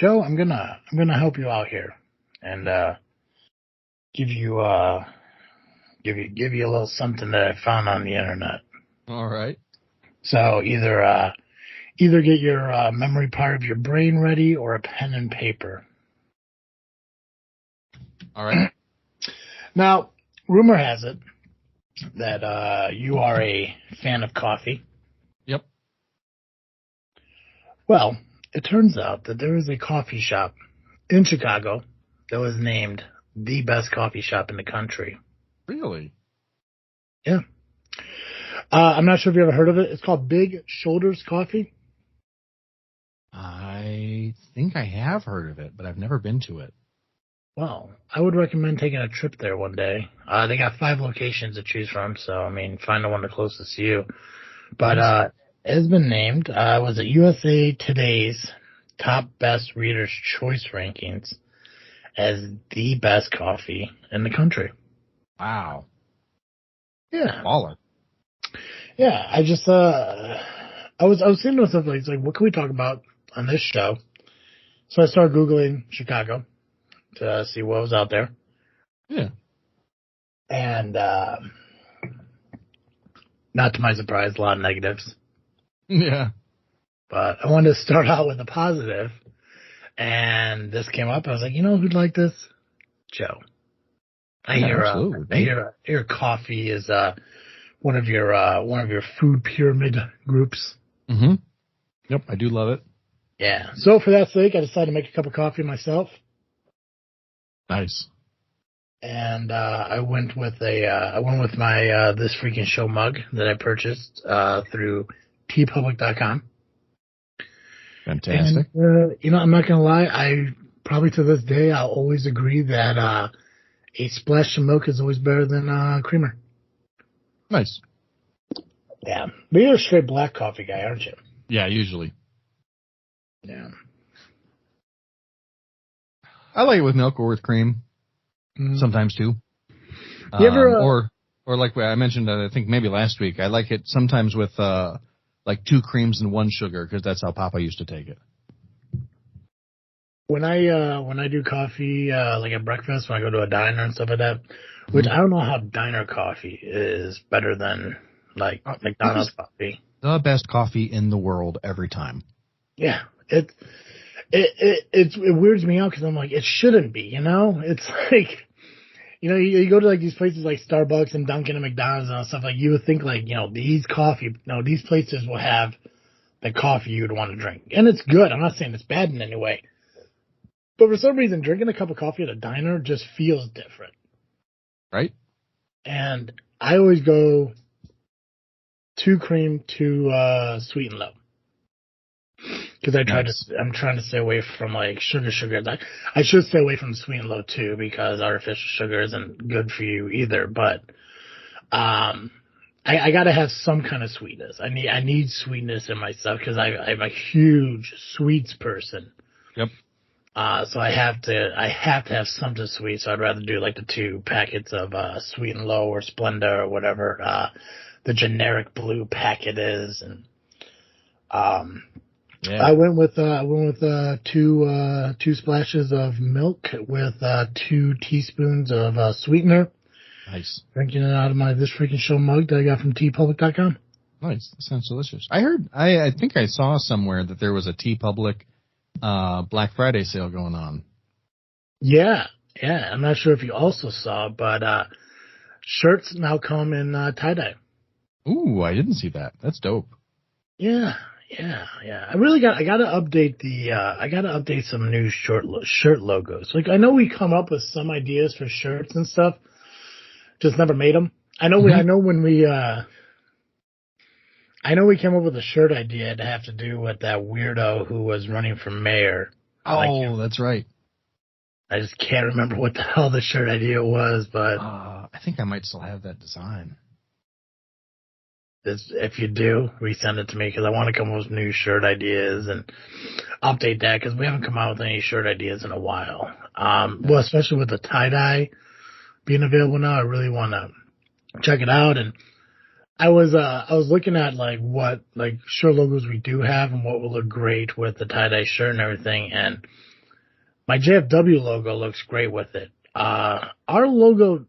Joe, I'm gonna help you out here and give you give you a little something that I found on the internet. All right. So either get your memory part of your brain ready or a pen and paper. All right. Now, rumor has it that you are a fan of coffee. Yep. Well, it turns out that there is a coffee shop in Chicago that was named the best coffee shop in the country. Really? Yeah. I'm not sure if you ever heard of it. It's called Big Shoulders Coffee. I think I have heard of it, but I've never been to it. Well, I would recommend taking a trip there one day. They got 5 locations to choose from, so, I mean, find the one the closest to you. But it has been named, was it USA Today's top best Reader's Choice rankings as the best coffee in the country. Wow. Yeah. Baller. Yeah, I just, I was thinking to myself, like, what can we talk about on this show? So I started Googling Chicago to see what was out there. Yeah. And, not to my surprise, a lot of negatives. Yeah. But I wanted to start out with a positive, and this came up. I was like, you know who'd like this? Joe. I hear coffee is one of your food pyramid groups. Mm-hmm. Yep, I do love it. Yeah. So for that sake, I decided to make a cup of coffee myself. Nice. And I went with my This Freakin' Show mug that I purchased through tpublic.com. Fantastic. And, I'm not gonna lie. I probably to this day I'll always agree that a splash of milk is always better than creamer. Nice. Yeah, but you're a straight black coffee guy, aren't you? Yeah, usually. Yeah. I like it with milk or with cream. Mm. Sometimes too. You ever, or like I mentioned, I think maybe last week, I like it sometimes with like 2 creams and 1 sugar because that's how Papa used to take it. When I do coffee like at breakfast, when I go to a diner and stuff like that, which I don't know how diner coffee is better than like McDonald's coffee. The best coffee in the world every time. Yeah, it weirds me out because I'm like, it shouldn't be, It's like, you go to like these places like Starbucks and Dunkin' and McDonald's and stuff, like you would think like, these places will have the coffee you would want to drink. And it's good. I'm not saying it's bad in any way. But for some reason, drinking a cup of coffee at a diner just feels different. Right? And I always go 2 cream, 2 sweet and low. Because I'm trying to stay away from like sugar. I should stay away from sweet and low too, because artificial sugar isn't good for you either. But I got to have some kind of sweetness. I need sweetness in my stuff because I'm a huge sweets person. Yep. So I have to have something sweet. So I'd rather do like the 2 packets of Sweet and Low or Splenda or whatever the generic blue packet is, and yeah. I went with 2 splashes of milk with 2 teaspoons of sweetener. Nice. Drinking it out of my This Freakin' Show mug that I got from tpublic.com. Nice. That sounds delicious. I think I saw somewhere that there was a TeePublic Black Friday sale going on. Yeah. I'm not sure if you also saw, but shirts now come in tie-dye. Ooh, I didn't see that. That's dope. Yeah. I gotta update some new shirt logos. Like I know we come up with some ideas for shirts and stuff, just never made them. I know we came up with a shirt idea to have to do with that weirdo who was running for mayor. Oh, that's right. I just can't remember what the hell the shirt idea was, but I think I might still have that design. If you do, resend it to me because I want to come up with new shirt ideas and update that because we haven't come out with any shirt ideas in a while. Well, especially with the tie-dye being available now, I really want to check it out. And I was looking at like what like shirt logos we do have and what will look great with the tie-dye shirt and everything. And My JFW logo looks great with it. Our logo,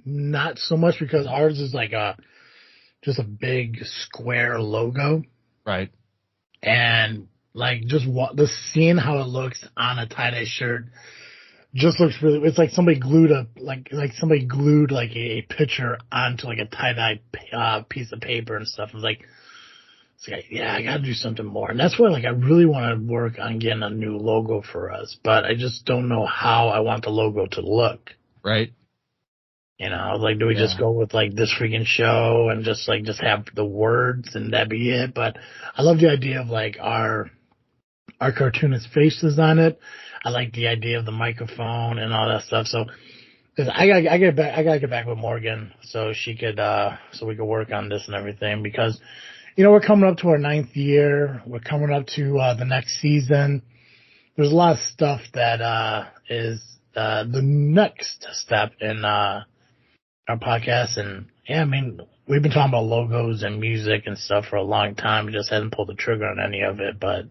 not so much because ours is like just a big square logo. Right. And like the seeing how it looks on a tie-dye shirt just looks really, it's like somebody glued like a picture onto like a tie-dye piece of paper and stuff. It's like, yeah, I gotta do something more. And that's why like I really want to work on getting a new logo for us, but I just don't know how I want the logo to look. Right. You know, like, do we just go with like this freaking show and just have the words and that be it? But I love the idea of like our cartoonist faces on it. I like the idea of the microphone and all that stuff. So I gotta get back with Morgan so she could, so we could work on this and everything because, you know, we're coming up to our 9th year. We're coming up to, the next season. There's a lot of stuff that, is, the next step in, our podcast. And yeah, I mean, we've been talking about logos and music and stuff for a long time. We just haven't pulled the trigger on any of it, but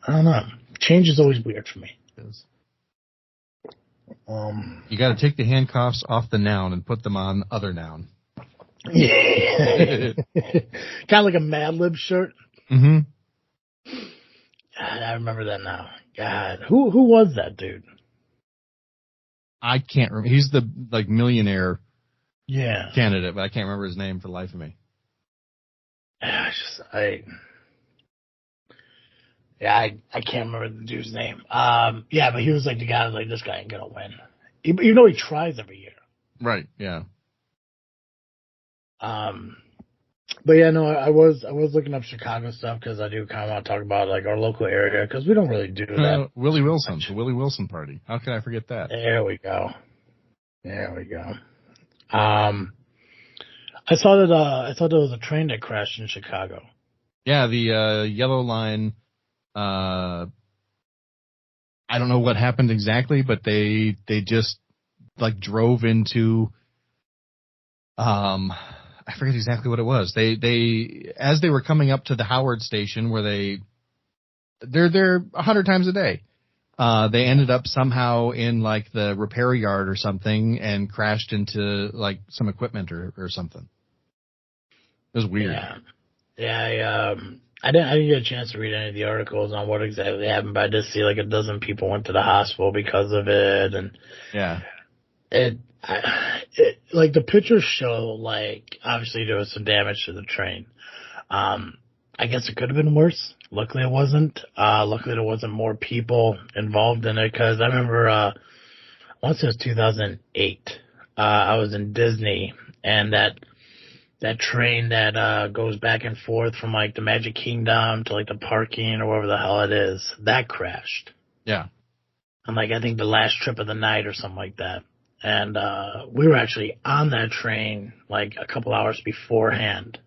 I don't know. Change is always weird for me. You got to take the handcuffs off the noun and put them on other noun. Yeah. Kind of like a Mad Lib shirt. Mm-hmm. God, I remember that now. God, who was that dude? I can't remember. He's the like millionaire candidate, but I can't remember his name for the life of me. I can't remember the dude's name. Yeah, but he was like the guy that was like, this guy ain't gonna win. Even though he tries every year. Right, yeah. But yeah, no, I was looking up Chicago stuff because I do kind of want to talk about like our local area because we don't really do that. Willie Wilson, the Willie Wilson party. How can I forget that? There we go. I saw that there was a train that crashed in Chicago. Yeah, the yellow line. I don't know what happened exactly, but they just like drove into. I forget exactly what it was. They as they were coming up to the Howard station where they're there 100 times a day. They ended up somehow in like the repair yard or something and crashed into like some equipment or something. It was weird. Yeah. I didn't get a chance to read any of the articles on what exactly happened, but I did see like a dozen people went to the hospital because of it, and like the pictures show like obviously there was some damage to the train. I guess it could have been worse. Luckily it wasn't. Luckily there wasn't more people involved in it because I remember once it was 2008. I was in Disney and that train that goes back and forth from like the Magic Kingdom to like the parking or wherever the hell it is, that crashed. Yeah. And like I think the last trip of the night or something like that. And we were actually on that train like a couple hours beforehand.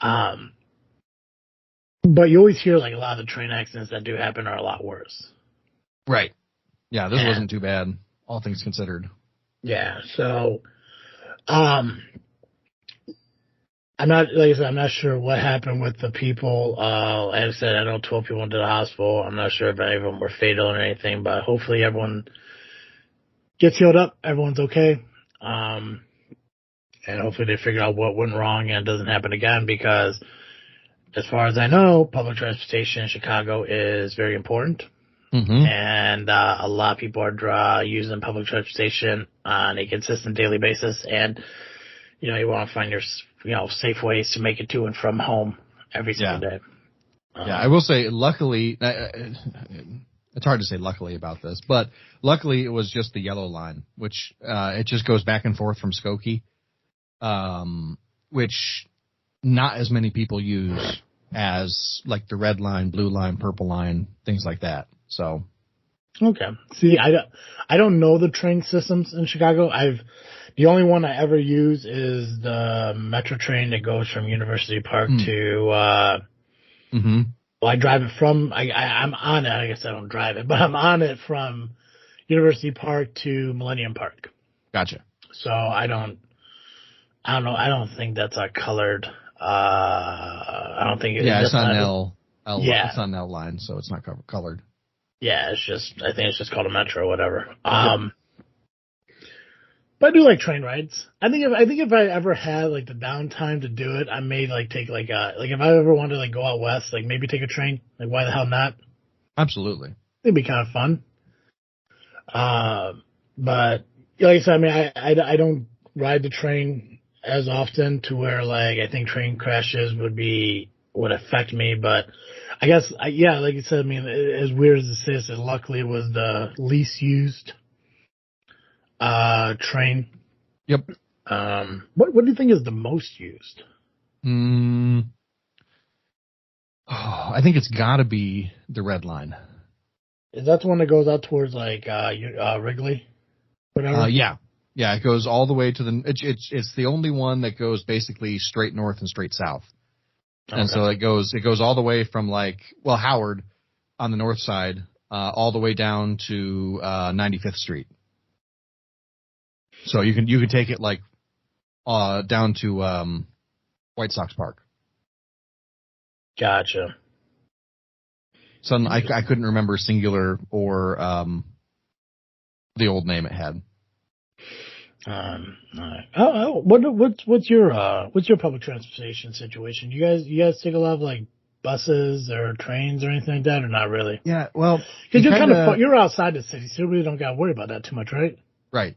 But you always hear like a lot of the train accidents that do happen are a lot worse. Right. Yeah, this wasn't too bad, all things considered. Yeah, so I'm not sure what happened with the people. Like I said, I know 12 people went to the hospital. I'm not sure if any of them were fatal or anything, but hopefully everyone gets healed up. Everyone's okay. And hopefully they figure out what went wrong and it doesn't happen again because as far as I know, public transportation in Chicago is very important. Mm-hmm. And a lot of people are using public transportation on a consistent daily basis. And, you know, you want to find your, safe ways to make it to and from home every single day. I will say, luckily, it's hard to say luckily about this, but luckily it was just the yellow line, which it just goes back and forth from Skokie, which not as many people use as like the red line, blue line, purple line, things like that. So, okay. See, I don't know the train systems in Chicago. The only one I ever use is the Metro train that goes from University Park to. Well, I drive it from. I'm on it. I guess I don't drive it, but I'm on it from University Park to Millennium Park. Gotcha. So I don't know. I don't think that's a colored. I don't think it's not an L. It's not an L line, so it's not colored. Yeah, I think it's just called a metro or whatever. Yep. But I do like train rides. I think if I ever had like the downtime to do it, I may like take like if I ever wanted to like go out west, like maybe take a train. Like why the hell not? Absolutely. It'd be kind of fun. But like I said, I mean, I don't ride the train as often to where like I think train crashes would affect me. But I guess yeah, like you said, I mean, as weird as this is, luckily it was the least used train. Yep. What do you think is the most used? I think it's got to be the Red Line. Is that the one that goes out towards like Wrigley, whatever? Yeah. It goes all the way to it's the only one that goes basically straight north and straight south. Okay. And so it goes all the way from like, well, Howard on the north side, all the way down to 95th Street. So you can take it like down to White Sox Park. Gotcha. So I couldn't remember singular or the old name it had. All right. What's your public transportation situation? You guys take a lot of like buses or trains or anything like that, or not really? Yeah, well, because you're outside the city, so you really don't got to worry about that too much, right? Right.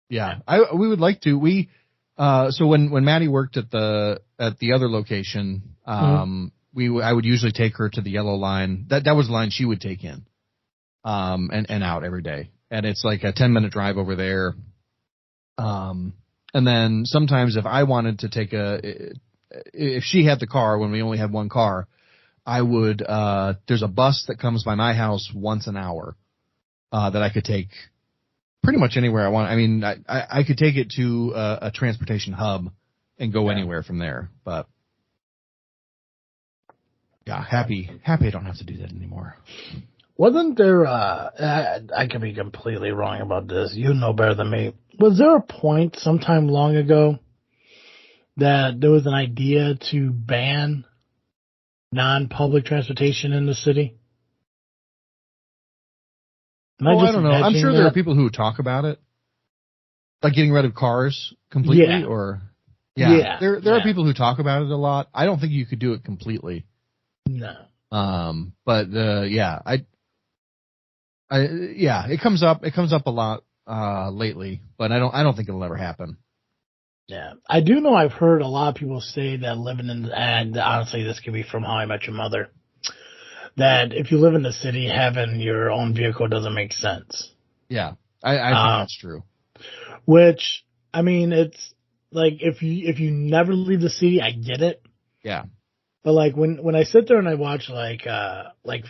Yeah. We would like to. So when Maddie worked at the other location, I would usually take her to the yellow line. That was the line she would take in, and out every day. And it's like a 10-minute drive over there. And then sometimes if I wanted to take if she had the car when we only had one car, I would, there's a bus that comes by my house once an hour, that I could take pretty much anywhere I want. I mean, I could take it to a transportation hub and go anywhere from there, but yeah, happy I don't have to do that anymore. Wasn't there, I could be completely wrong about this, you know better than me. Was there a point sometime long ago that there was an idea to ban non-public transportation in the city? I don't know. I'm sure there are people who talk about it, like getting rid of cars completely, or there are people who talk about it a lot. I don't think you could do it completely. No. But it comes up a lot lately, but I don't think it'll ever happen. Yeah, I do know. I've heard a lot of people say that and honestly, this could be from How I Met Your Mother, that if you live in the city, having your own vehicle doesn't make sense. Yeah, I think that's true. Which, I mean, it's like if you never leave the city, I get it. Yeah. But like when I sit there and I watch like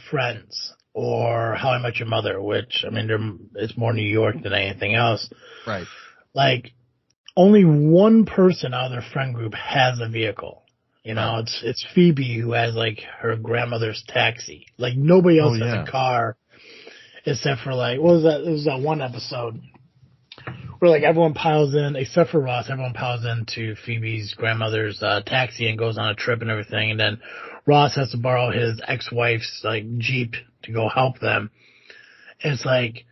Friends or How I Met Your Mother, which I mean it's more New York than anything else. Right. Like only one person out of their friend group has a vehicle. You know, right. It's Phoebe who has like her grandmother's taxi. Like nobody else has a car except for like what was that? It was that one episode where like everyone piles in, except for Ross, everyone piles into Phoebe's grandmother's taxi and goes on a trip and everything. And then Ross has to borrow his ex-wife's like Jeep to go help them. And it's like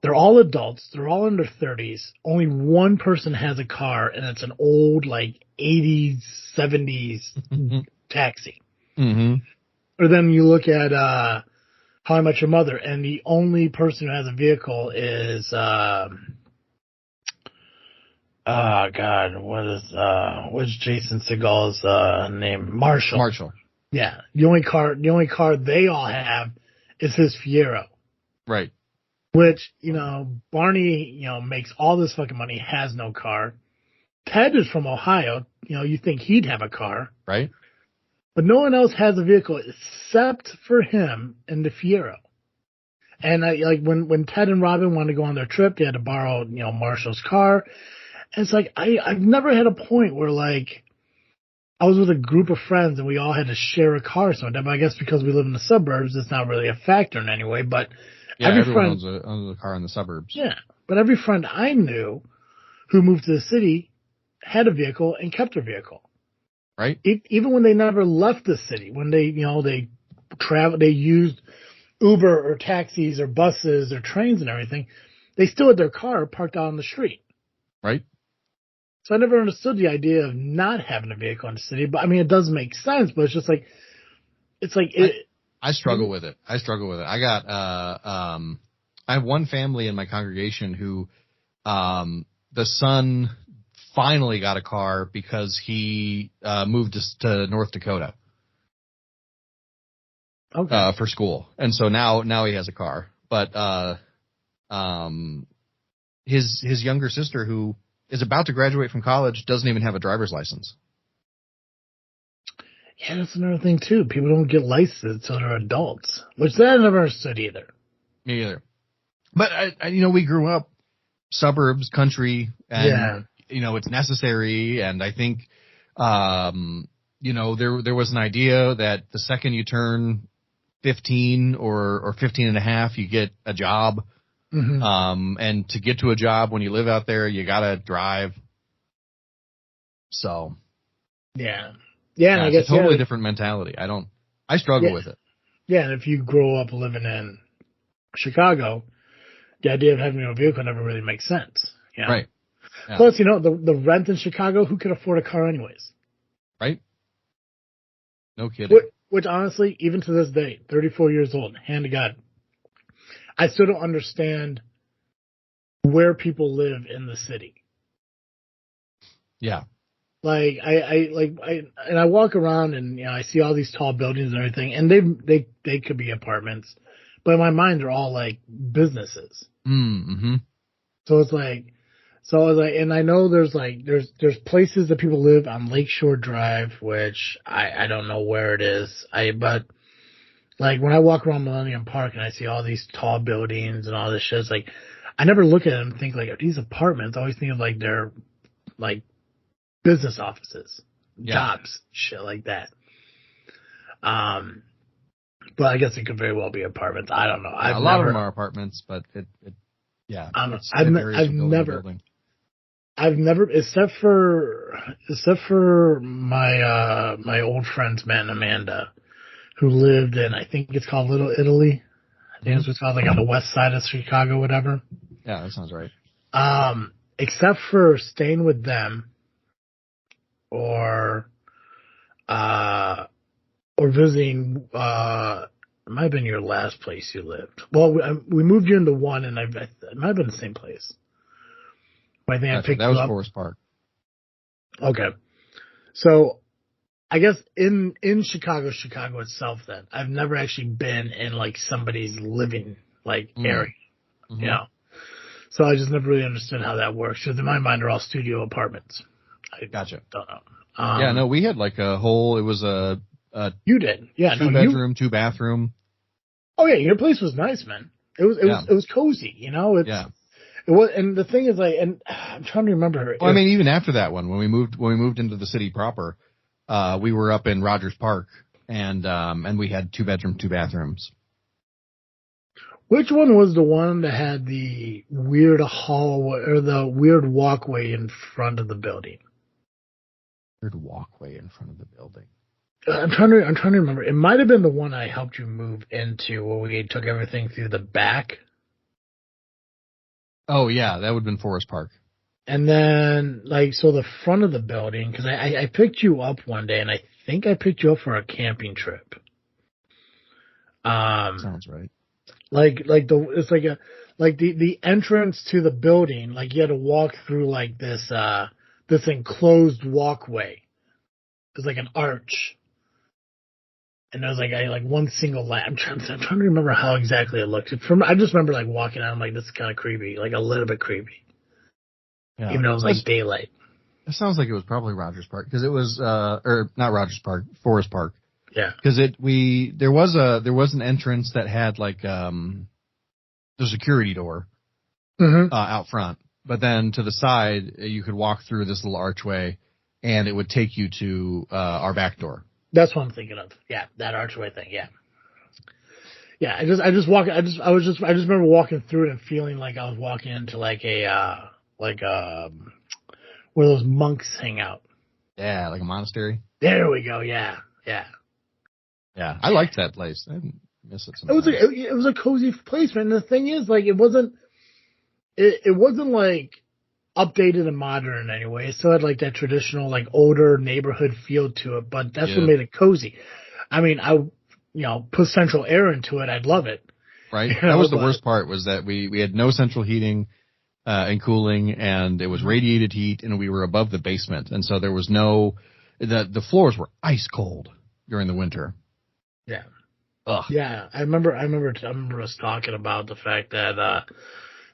they're all adults, they're all in their 30s. Only one person has a car, and it's an old like 80s, 70s taxi. Mm-hmm. Or then you look at How I Met Your Mother, and the only person who has a vehicle is what's Jason Segal's name? Marshall. Yeah. The only car they all have is his Fiero. Right. Which, Barney, makes all this fucking money, has no car. Ted is from Ohio. You think he'd have a car. Right. But no one else has a vehicle except for him and the Fiero. And when Ted and Robin wanted to go on their trip, they had to borrow, Marshall's car. And it's like, I've never had a point where like, I was with a group of friends and we all had to share a car. So I guess because we live in the suburbs, it's not really a factor in any way, but everyone owns a car in the suburbs. Yeah. But every friend I knew who moved to the city had a vehicle and kept their vehicle. Right. Even when they never left the city, when they traveled, they used Uber or taxis or buses or trains and everything, they still had their car parked out on the street. Right. So I never understood the idea of not having a vehicle in the city. But I mean, it does make sense, but it's just like, I struggle with it. I got, I have one family in my congregation who, the son finally got a car because he, moved to North Dakota. Okay. For school. And so now he has a car, but, his younger sister who is about to graduate from college doesn't even have a driver's license. Yeah, that's another thing too. People don't get licensed until they're adults, which I never understood either. Me either. But we grew up suburbs, country, and it's necessary. And I think, there was an idea that the second you turn 15 or 15 and a half, you get a job. Mm-hmm. And to get to a job when you live out there, you gotta drive. So. Yeah. Yeah, and I guess it's a totally different mentality. I struggle with it. Yeah, and if you grow up living in Chicago, the idea of having a vehicle never really makes sense. You know? Right. Yeah. Plus, the rent in Chicago, who could afford a car anyways? Right. No kidding. Which honestly, even to this day, 34 years old, hand to God, I still don't understand where people live in the city. Yeah. Like I walk around and I see all these tall buildings and everything, and they could be apartments, but in my mind they're all like businesses. Mm-hmm. So it's like, and I know there's places that people live on Lakeshore Drive, which I don't know where it is. But like when I walk around Millennium Park and I see all these tall buildings and all this shit, it's like I never look at them and think like, are these apartments? I always think of like they're like business offices, jobs, shit like that. But I guess it could very well be apartments. I don't know. A lot of them are apartments, but I've never, except for my old friends Matt and Amanda, who lived in, I think it's called Little Italy. I think it's what's called, like on the west side of Chicago, whatever. Yeah, that sounds right. Except for staying with them, or visiting, it might have been your last place you lived. Well, we moved you into one, and it might have been the same place. But I think I picked that you was up. Forest Park. Okay. So, I guess in Chicago itself then, I've never actually been in like somebody's living like area, Mm-hmm. you know? So I just never really understood how that works. Because in my mind, they're all studio apartments. I Gotcha. don't know. No, we had like it was a you did. Yeah. 2-bedroom, 2-bathroom. Oh yeah, your place was nice, man. It was cozy, you know? It was, and the thing is like, and I'm trying to remember. Well, I mean, even after that one, when we moved into the city proper, we were up in Rogers Park and we had 2-bedroom, 2 bathrooms. Which one was the one that had the weird hallway or the weird walkway in front of the building? Weird walkway in front of the building. I'm trying to remember. It might have been the one I helped you move into, where we took everything through the back. Oh yeah, that would have been Forest Park. And then, so the front of the building, because I picked you up one day, and I think I picked you up for a camping trip. Sounds right. The entrance to the building, like you had to walk through like this enclosed walkway. There's like an arch. And there was like one single light. I'm trying to remember how exactly it looked. I just remember like walking out. I'm like, this is kind of creepy, like a little bit creepy. Yeah. Even though it was like daylight. It sounds like it was probably Rogers Park because it was, or not Rogers Park, Forest Park. Yeah. Because there was an entrance that had like the security door out front, but then to the side you could walk through this little archway, and it would take you to our back door. That's what I'm thinking of. Yeah, that archway thing. Yeah. Yeah, I just remember walking through it and feeling like I was walking into like where those monks hang out. Yeah, like a monastery. There we go. Yeah. Yeah, I liked that place. Miss it It was sometimes. it was a cozy place, man. And the thing is, like, it wasn't like updated and modern in any way. It still had like that traditional, like, older neighborhood feel to it, but that's what Yeah. made it cozy. I mean, put central air into it, I'd love it. Right. You That know, was the but worst part, was that we had no central heating and cooling, and it was radiated heat, and we were above the basement, and so there was no the floors were ice cold during the winter. yeah. Ugh. Yeah, I remember us talking about the fact that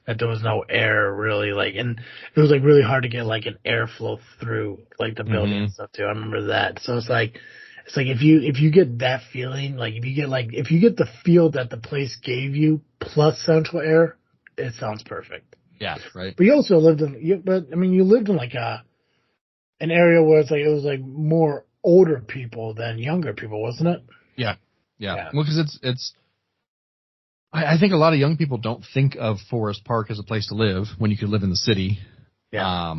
that there was no air really, like, and it was like really hard to get like an airflow through like the building and stuff too. I remember that. So it's like if you get that feeling, like if you get the feel that the place gave you plus central air, it sounds perfect. Yeah. Right. But you also lived you lived in like an area where it was like more older people than younger people, wasn't it? Yeah. Yeah. Yeah. Well, because I think a lot of young people don't think of Forest Park as a place to live when you could live in the city. Yeah.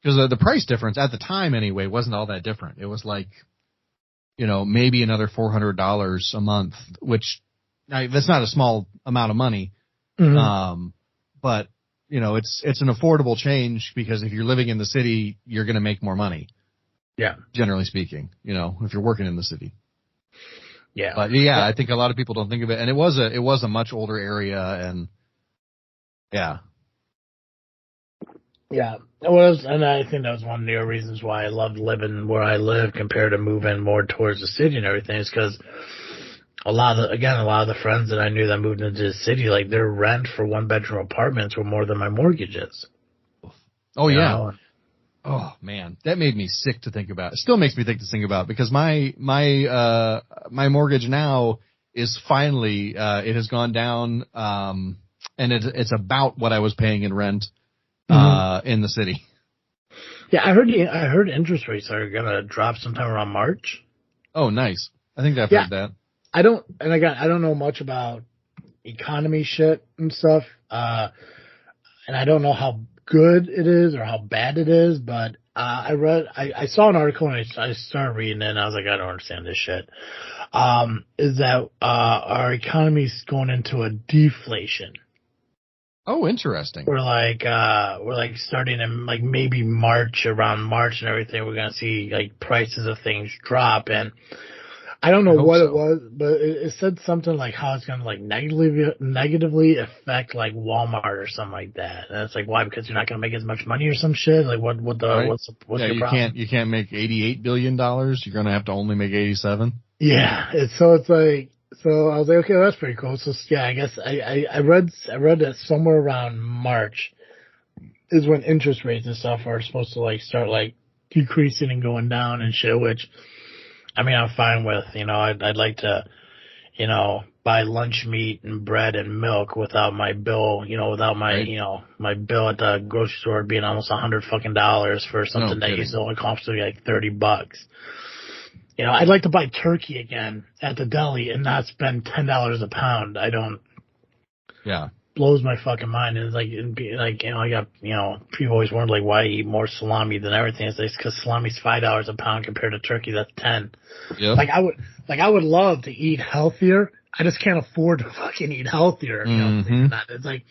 Because the price difference at the time anyway wasn't all that different. It was like, maybe another $400 a month, which that's not a small amount of money. Mm-hmm. But it's an affordable change, because if you're living in the city, you're going to make more money. Yeah. Generally speaking, if you're working in the city. Yeah. But yeah, I think a lot of people don't think of it. And it was a much older area, and yeah. Yeah, it was, and I think that was one of the reasons why I loved living where I live compared to moving more towards the city and everything, is because a lot of the friends that I knew that moved into the city, like, their rent for 1-bedroom apartments were more than my mortgages. Oh, you yeah. know? Oh man, that made me sick to think about. It still makes me think about, because my mortgage now is finally it has gone down, and it's about what I was paying in rent in the city. Yeah, I heard interest rates are gonna drop sometime around March. Oh, nice. I think I've heard that. I don't know much about economy shit and stuff, and I don't know how good it is or how bad it is, but I saw an article and I started reading it, and I was like, I don't understand this shit. Is that our economy's going into a deflation. Oh, interesting. We're like starting in like maybe around March and everything, we're gonna see like prices of things drop, and I don't know what it was, but it said something like how it's gonna like negatively affect like Walmart or something like that. And it's like, why? Because you're not gonna make as much money or some shit. Like what's your problem? You can't make $88 billion. You're gonna have to only make 87. Yeah, so I was like, okay, that's pretty cool. So yeah, I guess I read that somewhere around March is when interest rates and stuff are supposed to like start like decreasing and going down and shit, which, I mean, I'm fine with. I'd like to, buy lunch meat and bread and milk without my bill, without my, Right. My bill at the grocery store being almost $100 for something that used to only cost me like $30. I'd like to buy turkey again at the deli and not spend $10 a pound. Yeah. Blows my fucking mind. And I got, people always wonder like why I eat more salami than everything. It's because salami's $5 a pound compared to turkey that's 10. Yep. I would love to eat healthier. I just can't afford to fucking eat healthier. It's like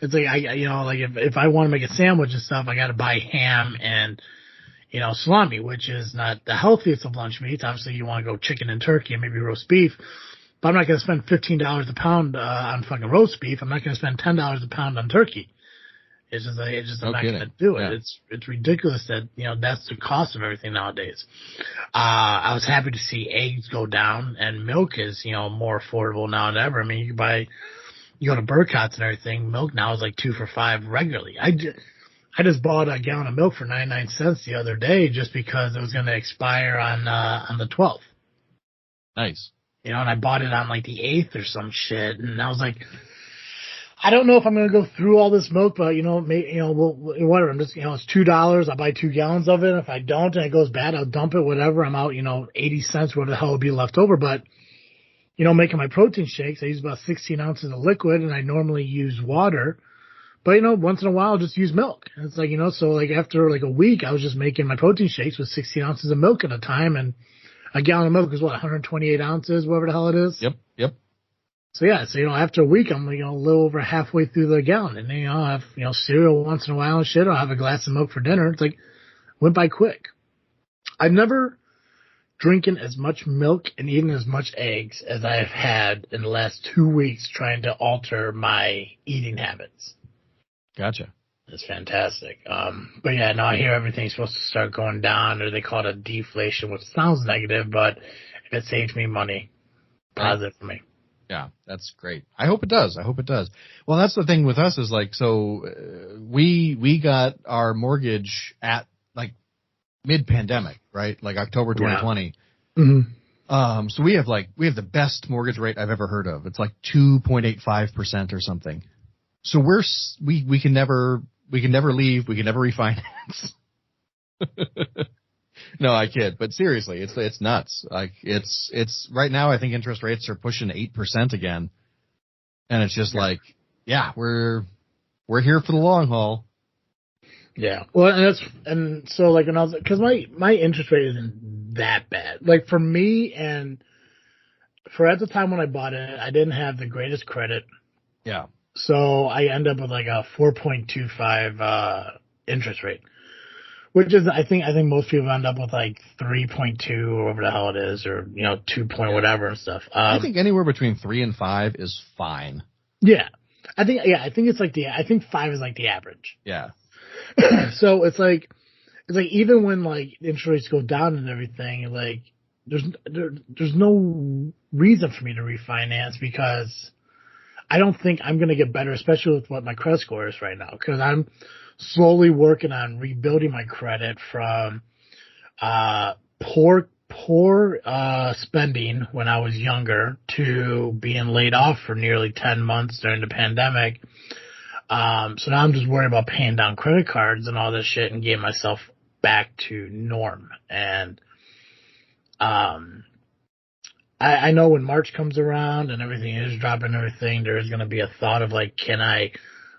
if I want to make a sandwich and stuff, I got to buy ham and salami, which is not the healthiest of lunch meats. Obviously, you want to go chicken and turkey and maybe roast beef. But I'm not going to spend $15 a pound on fucking roast beef. I'm not going to spend $10 a pound on turkey. I'm not going to do it. Yeah. It's ridiculous that that's the cost of everything nowadays. I was happy to see eggs go down and milk is more affordable now than ever. I mean, you go to Burcott's and everything. Milk now is like 2 for $5 regularly. I just bought a gallon of milk for 99 cents the other day just because it was going to expire on the 12th. Nice. And I bought it on like the 8th or some shit, and I was like, I don't know if I'm going to go through all this milk, but whatever. I'm just it's $2. I'll buy 2 gallons of it. If I don't and it goes bad, I'll dump it. Whatever. I'm out 80 cents, whatever the hell will be left over. But making my protein shakes, I use about 16 ounces of liquid, and I normally use water. But, once in a while, I'll just use milk. And it's like, so like after like a week, I was just making my protein shakes with 16 ounces of milk at a time. And a gallon of milk is 128 ounces, whatever the hell it is. Yep. So yeah, so after a week, I'm a little over halfway through the gallon, and then I'll have cereal once in a while and shit. I'll have a glass of milk for dinner. It's like went by quick. I've never drinking as much milk and eating as much eggs as I have had in the last 2 weeks trying to alter my eating habits. Gotcha. It's fantastic. But yeah, no, I hear everything's supposed to start going down, or they call it a deflation, which sounds negative, but if it saves me money, positive for me. Yeah, that's great. I hope it does. Well, that's the thing with us is like, so we got our mortgage at like mid-pandemic, right? Like October 2020. Yeah. Mm-hmm. So we have the best mortgage rate I've ever heard of. It's like 2.85% or something. So we can never leave. We can never refinance. No, I kid. But seriously, it's nuts. Like it's right now, I think interest rates are pushing 8% again. And it's just like, yeah, we're here for the long haul. Yeah. Well, and so like when I was, cause my interest rate isn't that bad. Like for me, and for at the time when I bought it, I didn't have the greatest credit. Yeah. So I end up with like a 4.25, interest rate, which is, I think most people end up with like 3.2 or whatever the hell it is, or, 2 point whatever and stuff. I think anywhere between 3 and 5 is fine. Yeah. I think it's like I think 5 is like the average. Yeah. So it's like even when like interest rates go down and everything, like there's no reason for me to refinance because I don't think I'm going to get better, especially with what my credit score is right now, because I'm slowly working on rebuilding my credit from poor spending when I was younger to being laid off for nearly 10 months during the pandemic. So now I'm just worried about paying down credit cards and all this shit and getting myself back to norm. And I know when March comes around and everything is dropping and everything, there's going to be a thought of like, can I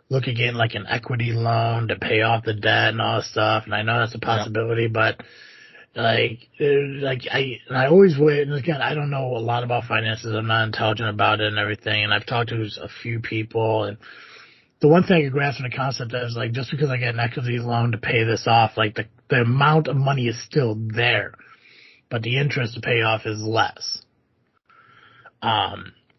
look at getting like an equity loan to pay off the debt and all that stuff? And I know that's a possibility, but I always wait. And again, I don't know a lot about finances. I'm not intelligent about it and everything. And I've talked to a few people, and the one thing I could grasp in the concept is like, just because I get an equity loan to pay this off, like the amount of money is still there, but the interest to pay off is less.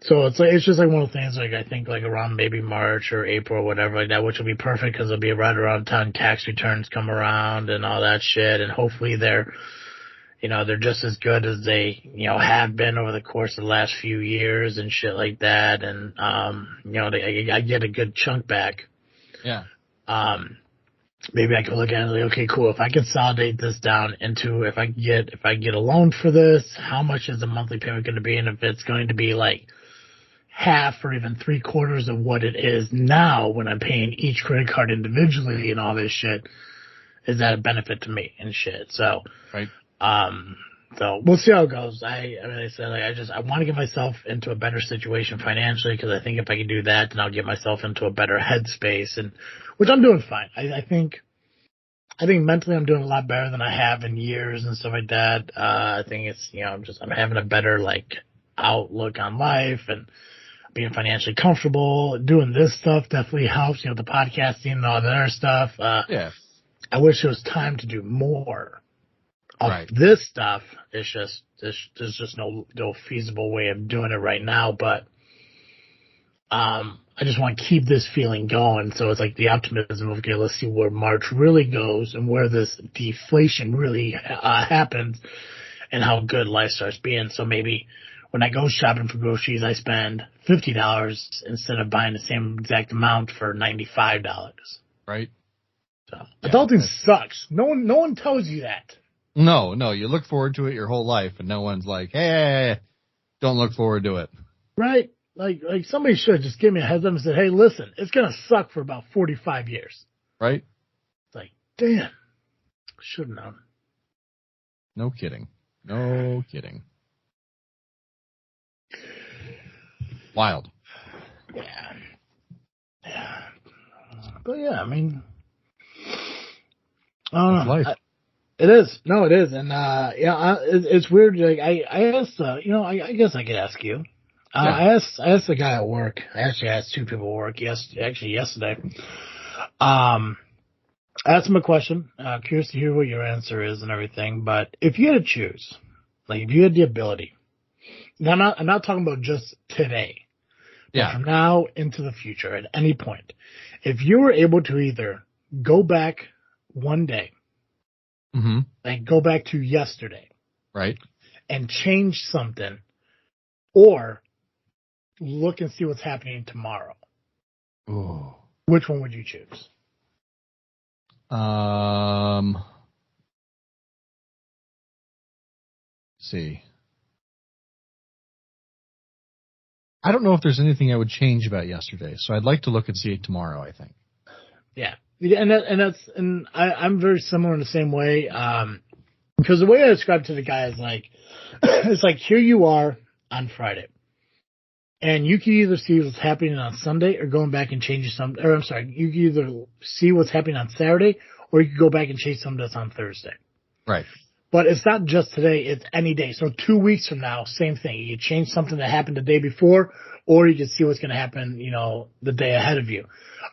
So it's just like one of the things, like I think like around maybe March or April or whatever like that, which will be perfect because it'll be right around the time tax returns come around and all that shit. And hopefully they're just as good as they, have been over the course of the last few years and shit like that. And, I get a good chunk back. Yeah. Maybe I can look at it like, okay, cool. If I consolidate this down into, if I get a loan for this, how much is the monthly payment going to be? And if it's going to be like half or even 3/4 of what it is now when I'm paying each credit card individually and all this shit, is that a benefit to me and shit? So, right. So we'll see how it goes. I want to get myself into a better situation financially, because I think if I can do that, then I'll get myself into a better headspace, and which I'm doing fine. I think mentally I'm doing a lot better than I have in years and stuff like that. I think it's, I'm having a better like outlook on life and being financially comfortable. Doing this stuff definitely helps, the podcasting and all that other stuff. Yeah. I wish it was time to do more of this stuff. It's just, there's just no feasible way of doing it right now. But, I just want to keep this feeling going. So it's like the optimism of, okay, let's see where March really goes and where this deflation really happens and how good life starts being. So maybe when I go shopping for groceries, I spend $50 instead of buying the same exact amount for $95. Right. So adulting sucks. No one tells you that. No, you look forward to it your whole life, and no one's like, hey, don't look forward to it. Right. Like somebody should just give me a heads up and said, hey, listen, it's going to suck for about 45 years. Right. It's like, damn, should have known. No kidding. Wild. Yeah. But yeah, I mean, I don't know. Life. It is. No, it is. And, it's weird. Like I asked, I guess I could ask you. I asked the guy at work. I actually asked two people at work. Yesterday. I asked him a question. Curious to hear what your answer is and everything. But if you had to choose, like if you had the ability, now I'm not talking about just today, but from now into the future at any point, if you were able to either go back one day, like go back to yesterday, right, and change something, or look and see what's happening tomorrow, which one would you choose? See. I don't know if there's anything I would change about yesterday, so I'd like to look and see it tomorrow, I think. Yeah. And I'm very similar in the same way. Because the way I describe it to the guy is like, it's like, here you are on Friday. And you can either see what's happening on Sunday or going back and changing something. Or I'm sorry, you can either see what's happening on Saturday or you can go back and change something that's on Thursday. Right. But it's not just today, it's any day. So 2 weeks from now, same thing. You can change something that happened the day before, or you can see what's going to happen, the day ahead of you.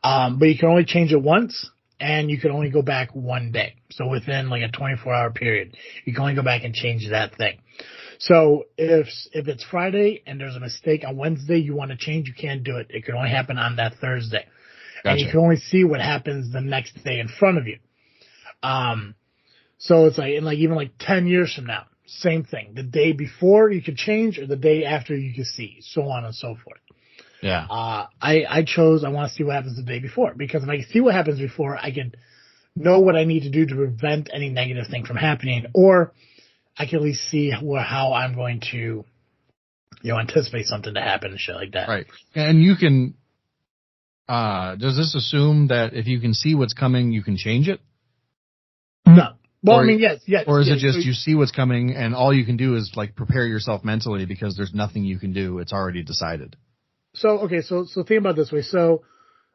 But you can only change it once, and you can only go back one day. So within like a 24-hour period, you can only go back and change that thing. So if it's Friday and there's a mistake on Wednesday you want to change, you can't do it. It can only happen on that Thursday. Gotcha. And you can only see what happens the next day in front of you. So it's like, even like 10 years from now, same thing. The day before you could change, or the day after you could see, so on and so forth. Yeah. I want to see what happens the day before, because if I can see what happens before, I can know what I need to do to prevent any negative thing from happening, or I can at least see how I'm going to, anticipate something to happen and shit like that. Right. And you can, does this assume that if you can see what's coming, you can change it? No. Well, yes. Or is it just you see what's coming and all you can do is like prepare yourself mentally because there's nothing you can do. It's already decided. So think about it this way. So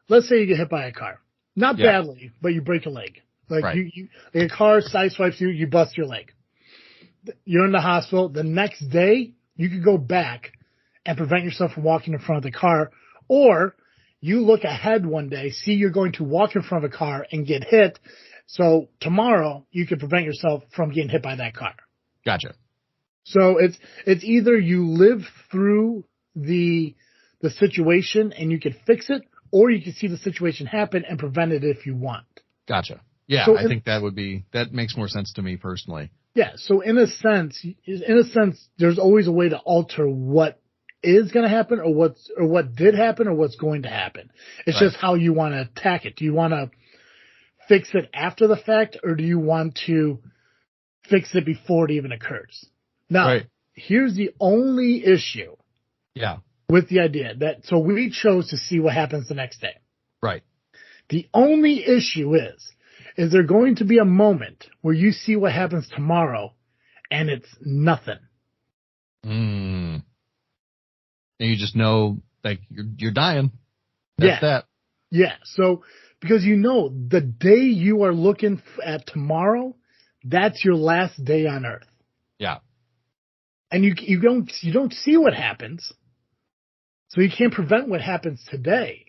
let's say you get hit by a car. Not badly, but you break a leg. Like a car sideswipes you, you bust your leg. You're in the hospital. The next day, you could go back and prevent yourself from walking in front of the car, or you look ahead one day, see you're going to walk in front of a car and get hit. So tomorrow you can prevent yourself from getting hit by that car. Gotcha. So it's either you live through the situation and you can fix it, or you can see the situation happen and prevent it if you want. Gotcha. Yeah, so I think that makes more sense to me personally. Yeah. So in a sense, there's always a way to alter what is going to happen, or what did happen, or what's going to happen. It's just how you want to attack it. Do you want to fix it after the fact, or do you want to fix it before it even occurs? Now, here's the only issue. Yeah. With the idea so we chose to see what happens the next day. Right. The only issue is there going to be a moment where you see what happens tomorrow and it's nothing? And you just know, like, you're dying. That's that. Yeah. So, because the day you are looking at tomorrow, that's your last day on Earth. Yeah. And you don't see what happens, so you can't prevent what happens today.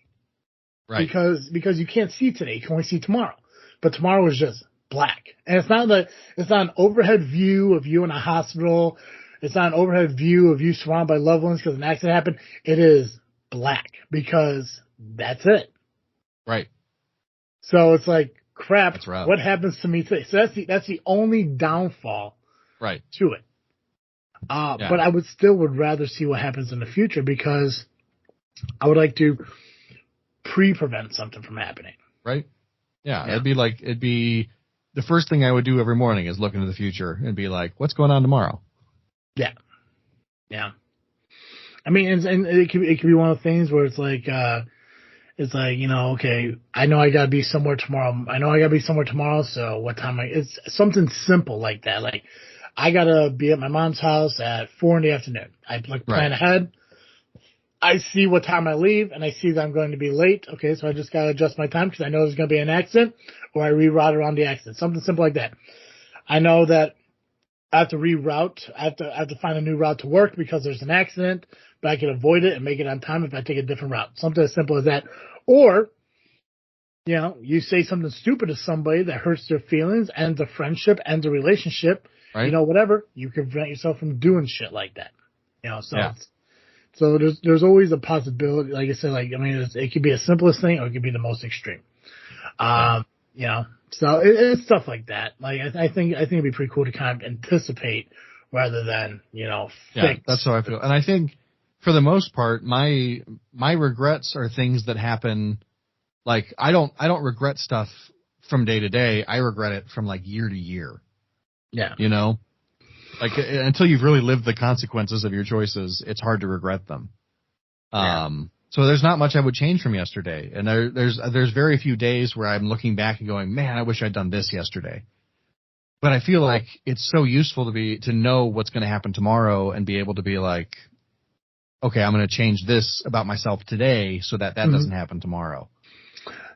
Right. Because you can't see today, you can only see tomorrow. But tomorrow is just black, and it's not an overhead view of you in a hospital. It's not an overhead view of you surrounded by loved ones because an accident happened. It is black because that's it. Right. So it's like, crap, what happens to me today? So that's the only downfall to it. But I would rather see what happens in the future, because I would like to prevent something from happening. Right. Yeah. It'd be the first thing I would do every morning is look into the future and be like, what's going on tomorrow? Yeah. Yeah. I mean, and it could be one of the things where it's like, okay, I know I gotta be somewhere tomorrow. So what time? It's something simple like that. Like, I gotta be at my mom's house at 4 p.m. I plan ahead. I see what time I leave, and I see that I'm going to be late. Okay, so I just gotta adjust my time because I know there's gonna be an accident, or I reroute around the accident. Something simple like that. I know that I have to reroute. I have to find a new route to work because there's an accident, but I can avoid it and make it on time if I take a different route. Something as simple as that. Or, you say something stupid to somebody that hurts their feelings, ends a friendship, ends a relationship, Right. Whatever. You can prevent yourself from doing shit like that. So Yeah. so there's always a possibility. Like I said, it could be the simplest thing or it could be the most extreme. So it's stuff like that. Like I think it'd be pretty cool to kind of anticipate rather than fix. Yeah, that's how I feel. And I think for the most part, my regrets are things that happen. Like I don't regret stuff from day to day. I regret it from like year to year. Yeah. Like until you've really lived the consequences of your choices, it's hard to regret them. Yeah. So there's not much I would change from yesterday. And there's very few days where I'm looking back and going, man, I wish I'd done this yesterday. But I feel like it's so useful to know what's going to happen tomorrow and be able to be like, okay, I'm going to change this about myself today so that doesn't happen tomorrow.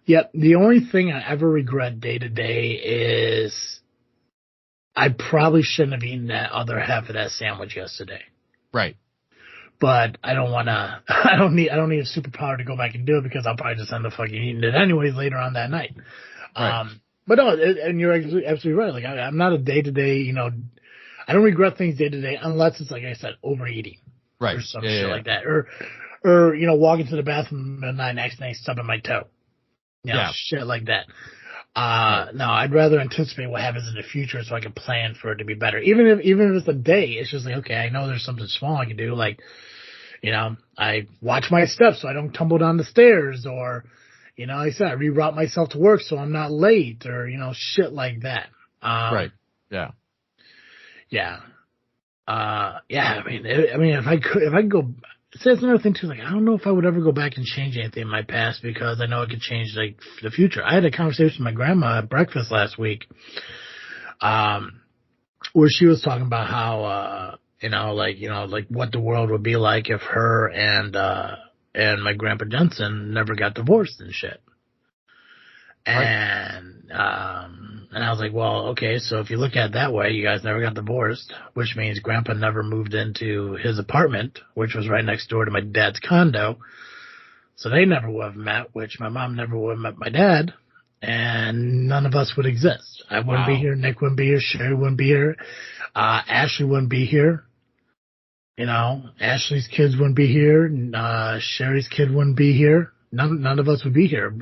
Yeah. The only thing I ever regret day to day is I probably shouldn't have eaten that other half of that sandwich yesterday. Right. But I don't want to. I don't need a superpower to go back and do it because I'll probably just end up fucking eating it anyways later on that night. Right. But no, and you're absolutely right. Like I'm not a day to day. I don't regret things day to day unless it's like I said, overeating, right, or some shit like that, or walking to the bathroom at night and accidentally stubbing my toe, shit like that. No, I'd rather anticipate what happens in the future so I can plan for it to be better. Even if it's a day, it's just like, okay, I know there's something small I can do. Like, I watch my steps so I don't tumble down the stairs, or, like I said, I reroute myself to work so I'm not late, or, shit like that. Right. Yeah. Yeah. I mean, if I could go, so that's another thing too. Like, I don't know if I would ever go back and change anything in my past because I know it could change like the future. I had a conversation with my grandma at breakfast last week, where she was talking about how, like what the world would be like if her and my grandpa Jensen never got divorced and shit. And I was like, well, okay, so if you look at it that way, you guys never got divorced, which means grandpa never moved into his apartment, which was right next door to my dad's condo. So they never would have met, which my mom never would have met my dad, and none of us would exist. I wouldn't be here, Nick wouldn't be here, Sherry wouldn't be here, Ashley wouldn't be here. Ashley's kids wouldn't be here, Sherry's kid wouldn't be here. None of us would be here.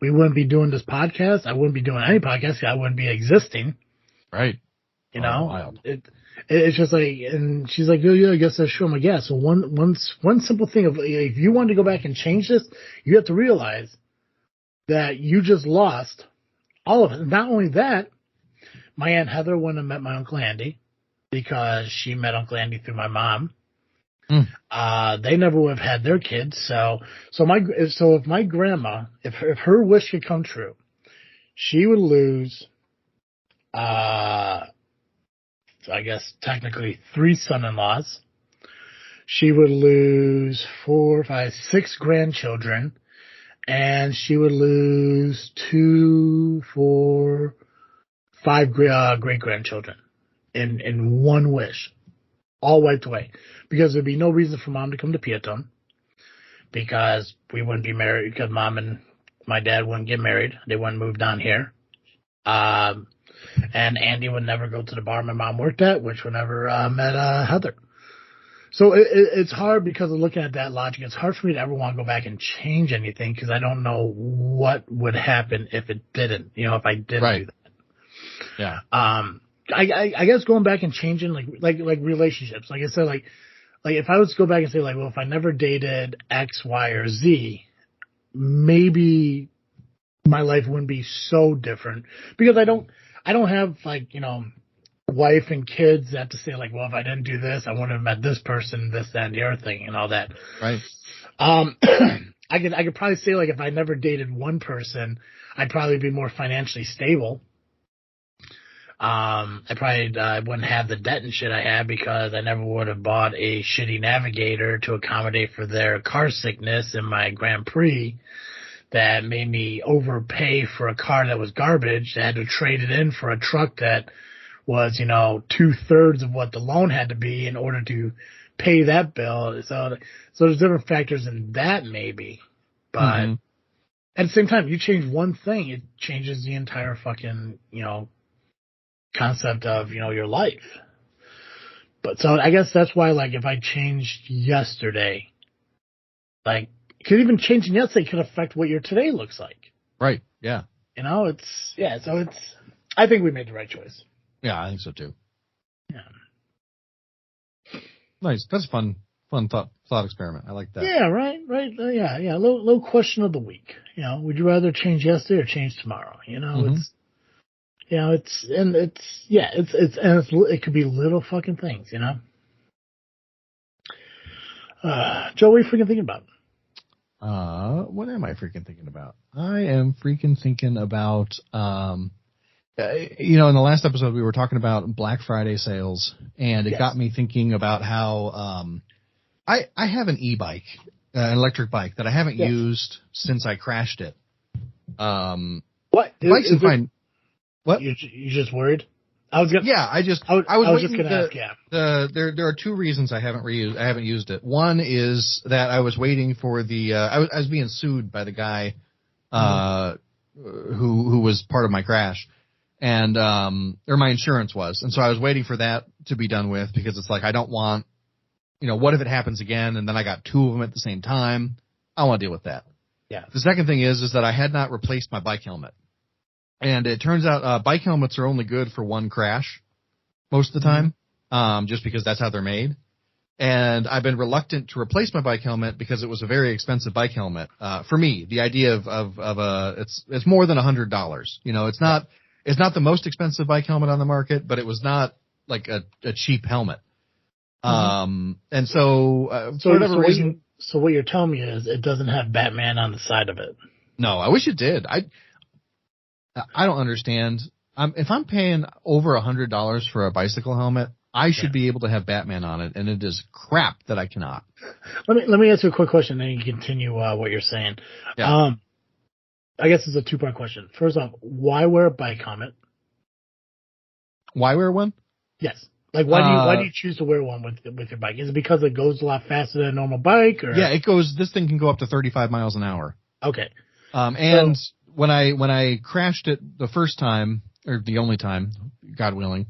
We wouldn't be doing this podcast. I wouldn't be doing any podcast. I wouldn't be existing. Right. Wild. It's just like, and she's like, yeah, I guess that's true. I'm like, yeah. So one simple thing of, if you wanted to go back and change this, you have to realize that you just lost all of it. Not only that, my Aunt Heather wouldn't have met my Uncle Andy because she met Uncle Andy through my mom. They never would have had their kids. So if my grandma, if her wish could come true, she would lose, I guess technically 3 son-in-laws. She would lose 4, 5, 6 grandchildren, and she would lose 2, 4, 5 great-grandchildren in one wish. All wiped away. Because there'd be no reason for mom to come to Piaton. Because we wouldn't be married. Because mom and my dad wouldn't get married. They wouldn't move down here. And Andy would never go to the bar my mom worked at, which would never met Heather. So it's hard because of looking at that logic. It's hard for me to ever want to go back and change anything because I don't know what would happen if it didn't. If I didn't do that. Yeah. I guess going back and changing like relationships, like I said, like if I was to go back and say like, well, if I never dated X, Y, or Z, maybe my life wouldn't be so different because I don't have like, wife and kids that have to say like, well, if I didn't do this, I wouldn't have met this person, this, that, and the other thing and all that. Right. I could probably say like if I never dated one person, I'd probably be more financially stable. I probably wouldn't have the debt and shit I had because I never would have bought a shitty Navigator to accommodate for their car sickness in my Grand Prix that made me overpay for a car that was garbage. I had to trade it in for a truck that was, 2/3 of what the loan had to be in order to pay that bill. So there's different factors in that maybe, but at the same time, you change one thing, it changes the entire fucking, concept of, your life. But so I guess that's why, like, if I changed yesterday, like, could even changing yesterday could affect what your today looks like. Right. Yeah. I think we made the right choice. Yeah, I think so too. Yeah. Nice. That's fun thought experiment. I like that. Yeah, right. Yeah. Low question of the week. Would you rather change yesterday or change tomorrow? It could be little fucking things, Joe, what are you freaking thinking about? What am I freaking thinking about? I am freaking thinking about, in the last episode we were talking about Black Friday sales, and it got me thinking about how, I have an e-bike, an electric bike that I haven't used since I crashed it. What? Bike's fine. What? You just worried? I was just gonna ask. Yeah. There are two reasons I haven't used it. One is that I was waiting for I was being sued by the guy, who was part of my crash, and or my insurance was, and so I was waiting for that to be done with, because it's like, I don't want, what if it happens again and then I got two of them at the same time? I don't want to deal with that. Yeah. The second thing is that I had not replaced my bike helmet. And it turns out bike helmets are only good for one crash most of the time, just because that's how they're made. And I've been reluctant to replace my bike helmet because it was a very expensive bike helmet. For me, the idea it's more than $100. It's not the most expensive bike helmet on the market, but it was not like a cheap helmet. And so for whatever reason. So what you're telling me is it doesn't have Batman on the side of it. No, I wish it did. I don't understand. If I'm paying over $100 for a bicycle helmet, I should be able to have Batman on it, and it is crap that I cannot. Let me ask you a quick question, then you can continue what you're saying. Yeah. I guess it's a two-part question. First off, why wear a bike helmet? Why wear one? Yes. Like, why do you choose to wear one with your bike? Is it because it goes a lot faster than a normal bike? Or? Yeah, this thing can go up to 35 miles an hour. Okay. When I crashed it the first time, or the only time, God willing,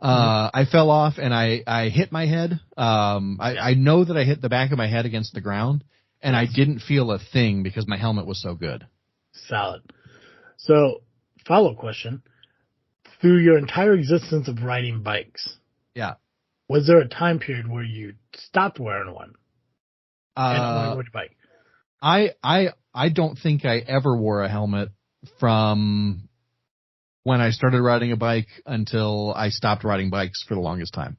I fell off and I hit my head. I know that I hit the back of my head against the ground, and I didn't feel a thing because my helmet was so good. Solid. So, follow-up question. Through your entire existence of riding bikes, was there a time period where you stopped wearing one and only rode your bike? I don't think I ever wore a helmet from when I started riding a bike until I stopped riding bikes for the longest time.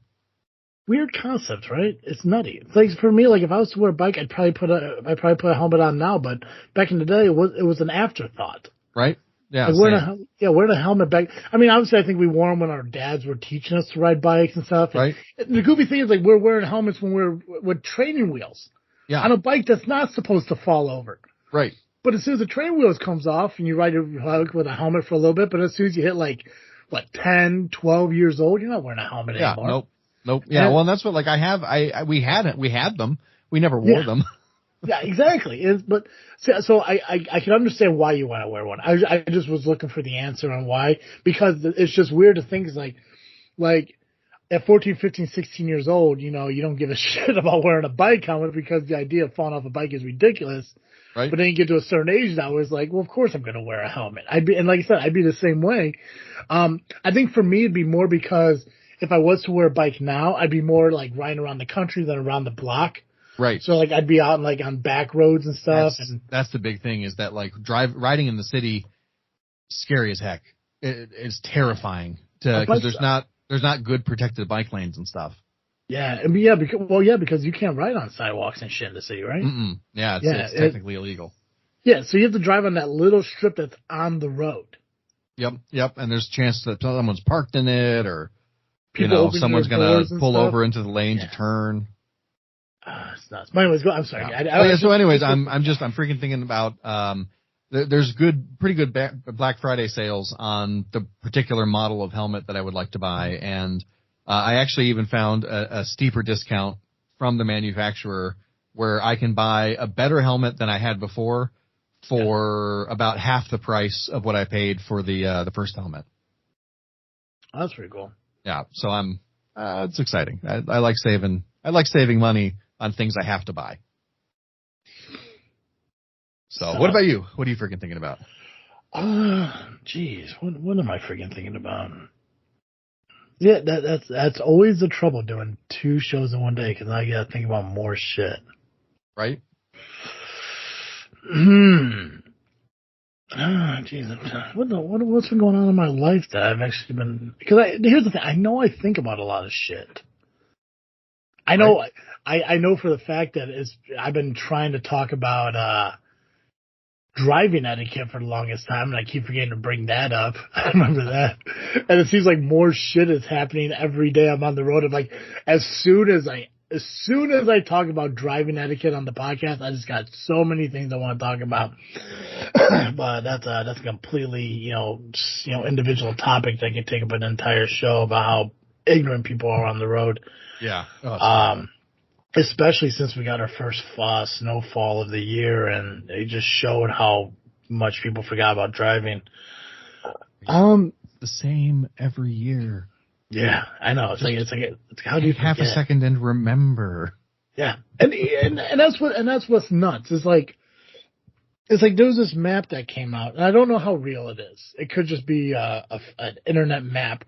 Weird concept, right? It's nutty. It's like, for me, like, if I was to wear a bike, I'd probably put a helmet on now, but back in the day, it was an afterthought. Right? Yeah. Like wearing a helmet back. I mean, obviously, I think we wore them when our dads were teaching us to ride bikes and stuff. Right. And the goofy thing is, like, we're wearing helmets when we're with training wheels. Yeah. On a bike that's not supposed to fall over. Right. But as soon as the training wheels comes off and you ride your bike with a helmet for a little bit, but as soon as you hit, like, 10, 12 years old, you're not wearing a helmet anymore. Nope. Yeah. Well, and that's what, like, we had them. We never wore them. Yeah, exactly. So I can understand why you want to wear one. I just was looking for the answer on why, because it's just weird to think, like at 14, 15, 16 years old, you don't give a shit about wearing a bike helmet because the idea of falling off a bike is ridiculous. Right. But then you get to a certain age now, it's like, well, of course I'm going to wear a helmet. And like I said, I'd be the same way. I think for me, it'd be more because if I was to wear a bike now, I'd be more like riding around the country than around the block. Right. So like I'd be out on back roads and stuff. That's the big thing, is that, like, riding in the city, scary as heck. It's terrifying because there's not good protected bike lanes and stuff. Yeah, because you can't ride on sidewalks and shit in the city, right? Yeah, it's technically illegal. Yeah, so you have to drive on that little strip that's on the road. Yep, and there's a chance that someone's parked in it, or someone's gonna pull over into the lane to turn. It's nuts. But anyways, I'm sorry. Yeah. So anyways, I'm freaking thinking about there's pretty good Black Friday sales on the particular model of helmet that I would like to buy, and I actually even found a steeper discount from the manufacturer where I can buy a better helmet than I had before for about half the price of what I paid for the first helmet. Oh, that's pretty cool. Yeah, so it's exciting. I like saving money on things I have to buy. So what about you? What are you freaking thinking about? Geez, what am I freaking thinking about? Yeah, that's always the trouble doing 2 shows in one day because I gotta think about more shit. Right? Jeez, what's been going on in my life that I've actually been? Because here's the thing, I know I think about a lot of shit. I know, right? I know for the fact that I've been trying to talk about driving etiquette for the longest time, and I keep forgetting to bring that up. I remember that, and it seems like more shit is happening every day I'm on the road. I'm like, as soon as I talk about driving etiquette on the podcast, I just got so many things I want to talk about. But that's a completely individual topic that can take up an entire show about how ignorant people are on the road. Yeah. Especially since we got our first snowfall of the year, and it just showed how much people forgot about driving. The same every year. Yeah, I know. It's like how do you forget? Half a second and remember? Yeah, and that's what's nuts. It's like there was this map that came out, and I don't know how real it is. It could just be an internet map,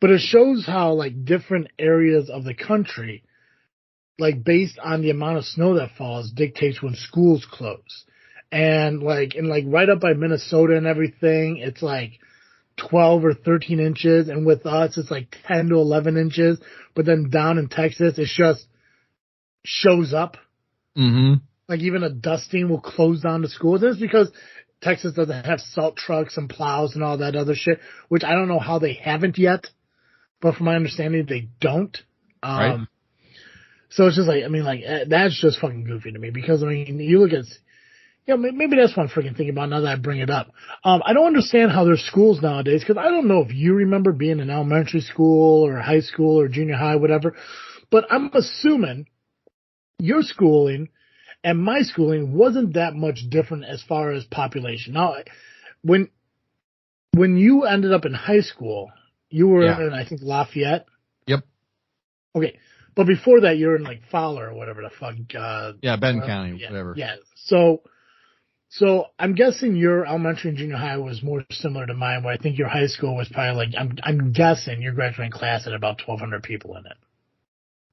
but it shows how like different areas of the country, like based on the amount of snow that falls, dictates when schools close. And right up by Minnesota and everything, it's like 12 or 13 inches, and with us it's like 10 to 11 inches. But then down in Texas, it just shows up. Mm-hmm. Like even a dusting will close down the schools. And it's because Texas doesn't have salt trucks and plows and all that other shit, which I don't know how they haven't yet, but from my understanding, they don't. Right. So it's just that's just fucking goofy to me because, you look at, maybe that's what I'm freaking thinking about now that I bring it up. I don't understand how there's schools nowadays because I don't know if you remember being in elementary school or high school or junior high, whatever, but I'm assuming your schooling and my schooling wasn't that much different as far as population. Now, when you ended up in high school, you were in, I think, Lafayette. Yep. Okay. But before that, you're in like Fowler or whatever the fuck. Benton County, whatever. Yeah. So I'm guessing your elementary and junior high was more similar to mine, where I think your high school was probably I'm guessing your graduating class had about 1,200 people in it.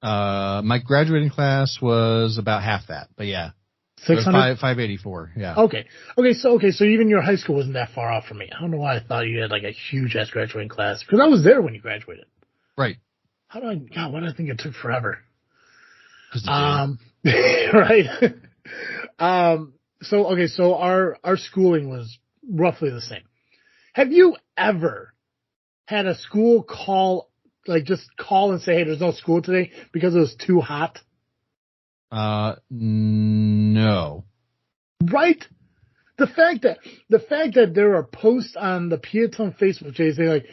My graduating class was about half that, but yeah. 600? 584, yeah. Okay, so even your high school wasn't that far off from me. I don't know why I thought you had like a huge ass graduating class, because I was there when you graduated. Right. Why did I think it took forever? Right. So our schooling was roughly the same. Have you ever had a school just call and say, hey, there's no school today because it was too hot? No. Right? The fact that there are posts on the Peatone Facebook page saying like,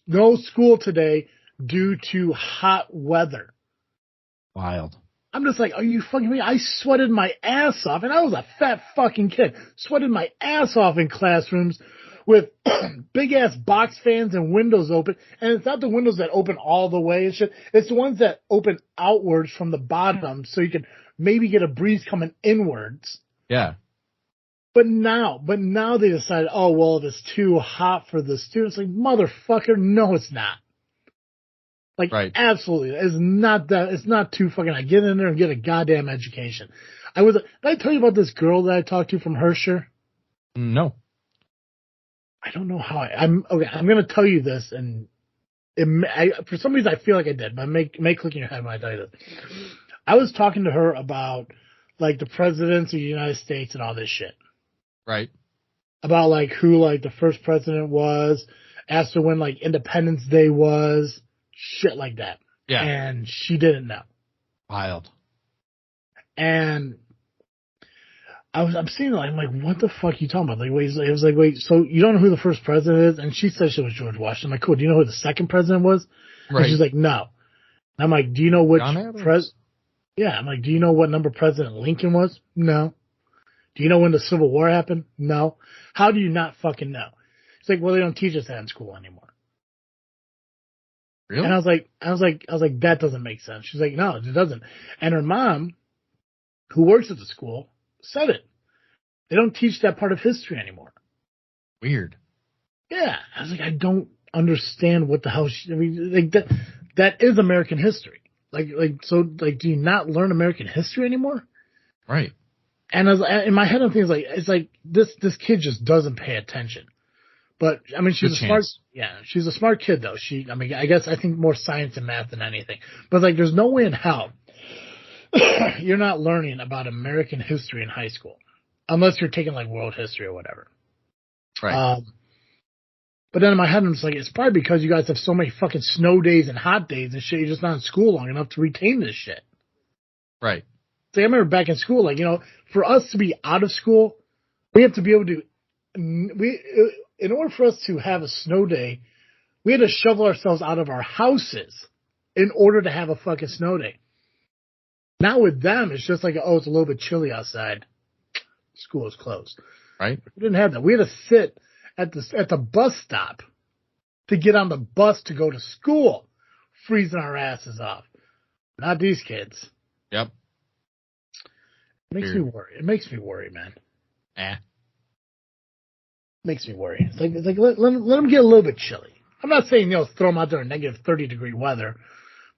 no school today due to hot weather. Wild. I'm just like, are you fucking me? I sweated my ass off, and I was a fat fucking kid. Sweated my ass off in classrooms with big ass box fans and windows open. And it's not the windows that open all the way and shit. It's the ones that open outwards from the bottom so you can maybe get a breeze coming inwards. Yeah. But now they decided, oh, well, it's too hot for the students. Like, motherfucker, no, it's not. Like, right. Absolutely. It's not that. It's not too fucking. I get in there and get a goddamn education. Did I tell you about this girl that I talked to from Herscher? No. I don't know how I'm going to tell you this, and for some reason I feel like I did, but it may click in your head when I tell you this. I was talking to her about like the presidents of the United States and all this shit. Right. About like who like the first president was, asked her when like Independence Day was. Shit like that. Yeah. And she didn't know. Wild. And I'm seeing it, I'm like, what the fuck are you talking about? Like, wait, it was like, wait, so you don't know who the first president is? And she said she was George Washington. I'm like, cool. Do you know who the second president was? Right. And she's like, no. And I'm like, do you know which Yeah, I'm like, do you know what number President Lincoln was? No. Do you know when the Civil War happened? No. How do you not fucking know? It's like, well, they don't teach us that in school anymore. Really? And I was like, that doesn't make sense. She's like, no, it doesn't. And her mom, who works at the school, said it. They don't teach that part of history anymore. Weird. Yeah. I was like, I don't understand what the hell like that is American history. So do you not learn American history anymore? Right. And in my head, I'm thinking it's like this kid just doesn't pay attention. But I mean, she's she's a smart kid though. I think more science and math than anything. But like, there's no way in hell you're not learning about American history in high school, unless you're taking like world history or whatever. Right. But then in my head, I'm just like, it's probably because you guys have so many fucking snow days and hot days and shit. You're just not in school long enough to retain this shit. Right. So I remember back in school, like, for us to be out of school, we have to be able to, in order for us to have a snow day, we had to shovel ourselves out of our houses in order to have a fucking snow day. Now with them, it's just like, oh, it's a little bit chilly outside. School is closed. Right. We didn't have that. We had to sit at the bus stop to get on the bus to go to school, freezing our asses off. Not these kids. Yep. It makes me worry. It makes me worry, man. Makes me worry. It's like let them get a little bit chilly. I'm not saying throw them out there in negative 30-degry weather.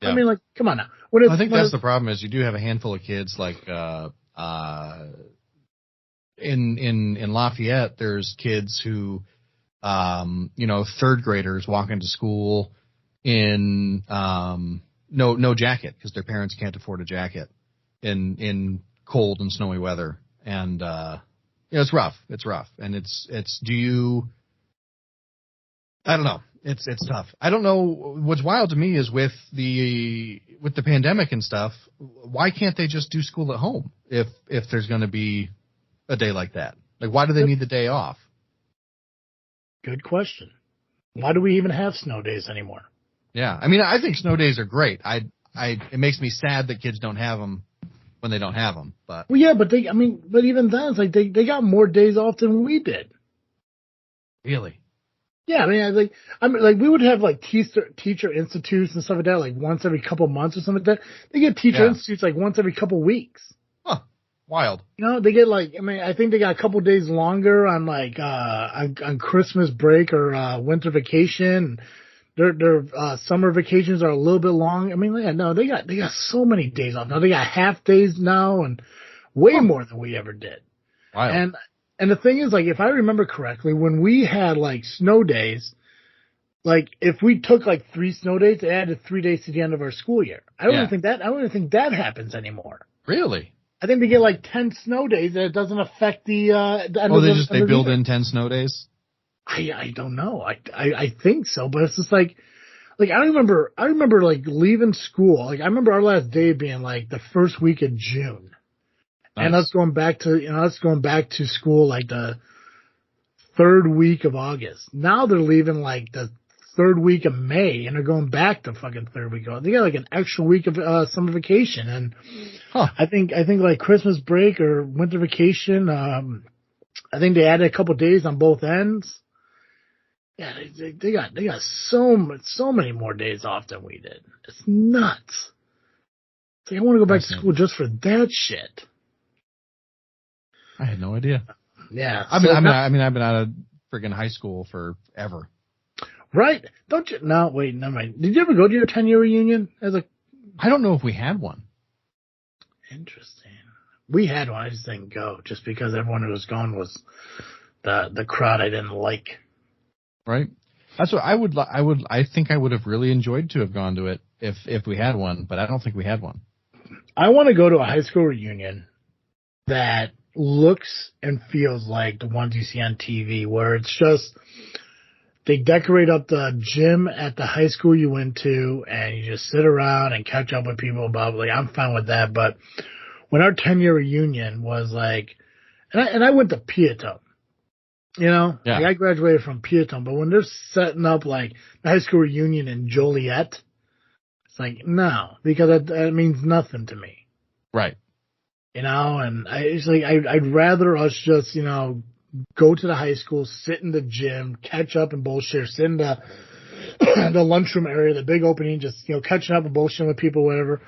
Yeah. I mean, like, come on now. I think that's the problem is you do have a handful of kids like in Lafayette. There's kids who third graders walk into school in no jacket because their parents can't afford a jacket in cold and snowy weather, and it's rough. It's rough, and I don't know. It's tough. I don't know. What's wild to me is with the pandemic and stuff. Why can't they just do school at home if there's going to be a day like that? Like, why do they need the day off? Good question. Why do we even have snow days anymore? Yeah, I mean, I think snow days are great. It makes me sad that kids don't have them when they don't have them. But well, yeah, but even then, it's like they got more days off than we did. Really? Yeah, I mean, we would have like teacher institutes and stuff like that, like once every couple months or something like that. They get teacher institutes like once every couple weeks. Huh. Wild. They get I think they got a couple days longer on like on Christmas break or winter vacation. Their summer vacations are a little bit long. I mean, they got so many days off now. They got half days now and way more than we ever did. Wild. And the thing is, like, if I remember correctly, when we had like snow days, like if we took like 3 snow days, it added 3 days to the end of our school year. I don't even think that happens anymore. Really? I think they get like 10 snow days and it doesn't affect the end they build in 10 snow days? I don't know. I think so, but it's just like I remember like leaving school. Like I remember our last day being like the first week of June. Nice. And us going back to school like the 3rd week of August. Now they're leaving like the 3rd week of May and they're going back to fucking 3rd week of August. They got like an extra week of summer vacation and I think like Christmas break or winter vacation. I think they added a couple days on both ends. Yeah, they got so many more days off than we did. It's nuts. It's like I want to go back to school just for that shit. I had no idea. Yeah, I've been out of friggin' high school forever. Right? Don't you? No, wait, never mind. Did you ever go to your 10-year reunion? I don't know if we had one. Interesting. We had one. I just didn't go, just because everyone who was gone was the crowd I didn't like. Right. That's what I think I would have really enjoyed to have gone to it if we had one, but I don't think we had one. I want to go to a high school reunion that looks and feels like the ones you see on TV, where it's just they decorate up the gym at the high school you went to, and you just sit around and catch up with people about. Like, I'm fine with that, but when our 10-year reunion was like And I went to Piatone. Like I graduated from Piatone, but when they're setting up like the high school reunion in Joliet, it's like, no, because that means nothing to me. Right. And it's like, I'd rather us just, go to the high school, sit in the gym, catch up and bullshit, sit in the, the lunchroom area, the big opening, just, catching up and bullshitting with people, whatever,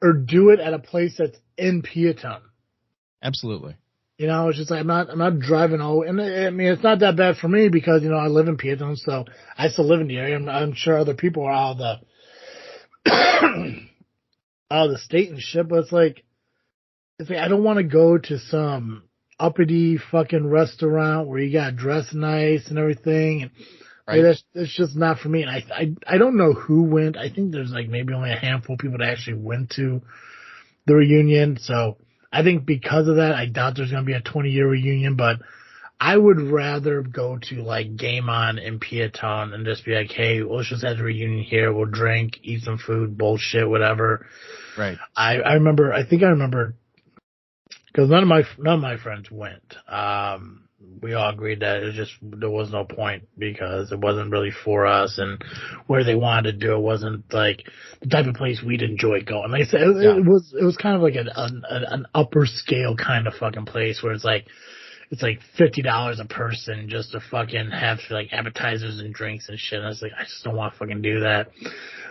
or do it at a place that's in Piatone. Absolutely. It's just like I'm not driving all, and I mean it's not that bad for me because I live in Piatone, so I still live in the area. I'm sure other people are out of the out of the state and shit, but it's like I don't want to go to some uppity fucking restaurant where you got dressed nice and everything, and right. That's just not for me. And I don't know who went. I think there's like maybe only a handful of people that actually went to the reunion, so. I think because of that, I doubt there's going to be a 20-year reunion, but I would rather go to like Game On in Piatone and just be like, hey, let's just have a reunion here. We'll drink, eat some food, bullshit, whatever. Right. I remember because none of my friends went. We all agreed that there was no point because it wasn't really for us, and where they wanted to do it wasn't like the type of place we'd enjoy going. Like I said, it was kind of like an upper scale kind of fucking place where it's like $50 a person just to fucking have like appetizers and drinks and shit. And I was like, I just don't want to fucking do that.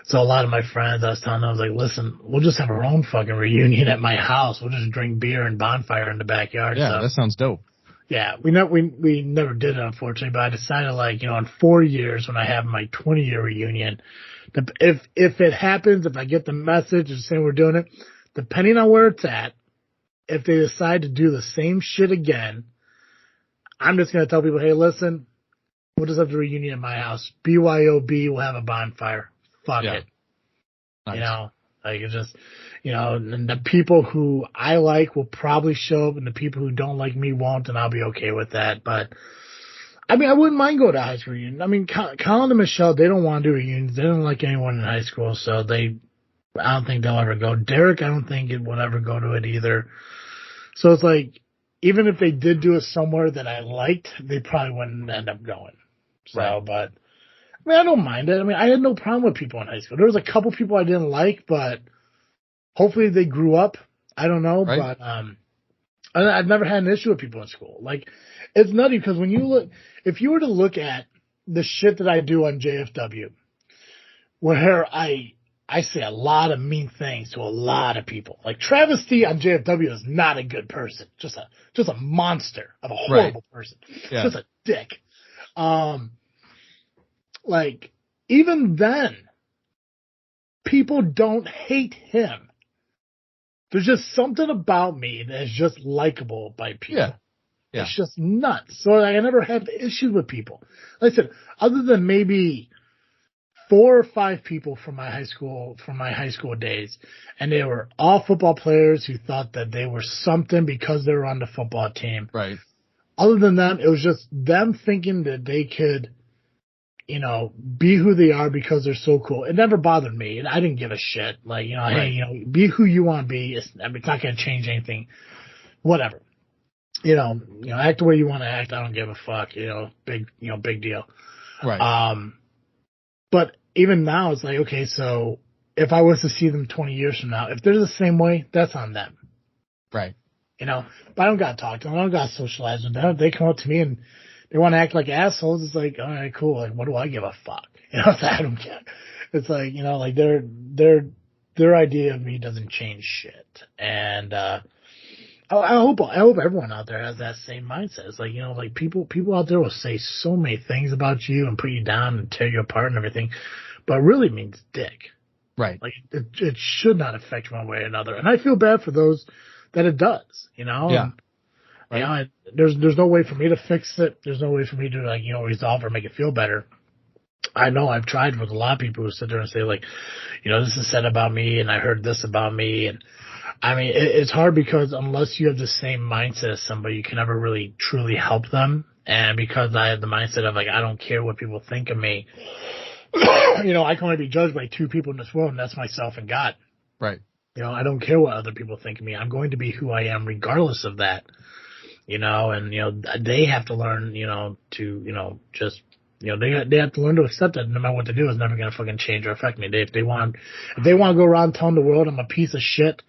So a lot of my friends, I was telling them, I was like, listen, we'll just have our own fucking reunion at my house. We'll just drink beer and bonfire in the backyard. Yeah, that sounds dope. Yeah, we never did it, unfortunately, but I decided like, in 4 years when I have my 20-year reunion, if it happens, if I get the message and saying we're doing it, depending on where it's at, if they decide to do the same shit again, I'm just going to tell people, hey, listen, we'll just have the reunion at my house. BYOB, we'll have a bonfire. Fuck it. Nice. Like it's just, and the people who I like will probably show up and the people who don't like me won't, and I'll be okay with that. But I mean, I wouldn't mind going to high school reunion. I mean, Colin and Michelle, they don't want to do reunions. They don't like anyone in high school, so I don't think they'll ever go. Derek, I don't think it will ever go to it either. So it's like, even if they did do it somewhere that I liked, they probably wouldn't end up going. So, right. But I mean, I don't mind it. I mean, I had no problem with people in high school. There was a couple people I didn't like, but hopefully they grew up. I don't know, right. But I've never had an issue with people in school. Like, it's nutty because if you were to look at the shit that I do on JFW, where I say a lot of mean things to a lot of people. Like Travesty on JFW is not a good person. Just a monster of a horrible person. Yeah. Just a dick. Like, even then, people don't hate him. There's just something about me that's just likable by people. Yeah. Yeah. It's just nuts. So I never had issues with people. Like I said, other than maybe 4 or 5 people from my high school days, and they were all football players who thought that they were something because they were on the football team. Right. Other than that, it was just them thinking that they could, be who they are because they're so cool. It never bothered me, and I didn't give a shit. Like, right. Hey, be who you want to be. It's not going to change anything. Whatever. Act the way you want to act. I don't give a fuck. Big deal. Right. But even now, it's like, okay, so if I was to see them 20 years from now, if they're the same way, that's on them. Right. But I don't got to talk to them. I don't got to socialize with them. If they come up to me and they want to act like assholes, it's like, all right, cool. Like, what do I give a fuck? I don't care. It's like, like their idea of me doesn't change shit. And, I hope everyone out there has that same mindset. It's like, like people out there will say so many things about you and put you down and tear you apart and everything, but it really means dick. Right. Like it should not affect you one way or another. And I feel bad for those that it does, Yeah. And, right. There's no way for me to fix it. There's no way for me to resolve or make it feel better. I know I've tried with a lot of people who sit there and say like, this is said about me and I heard this about me. And I mean, it's hard because unless you have the same mindset as somebody, you can never really truly help them. And because I have the mindset of like, I don't care what people think of me, I can only be judged by 2 people in this world, and that's myself and God. Right. I don't care what other people think of me. I'm going to be who I am regardless of that. you know, and, you know, they have to learn, you know, to, you know, just, you know, they have to learn to accept that no matter what they do is never going to fucking change or affect me. If they want to go around telling the world I'm a piece of shit,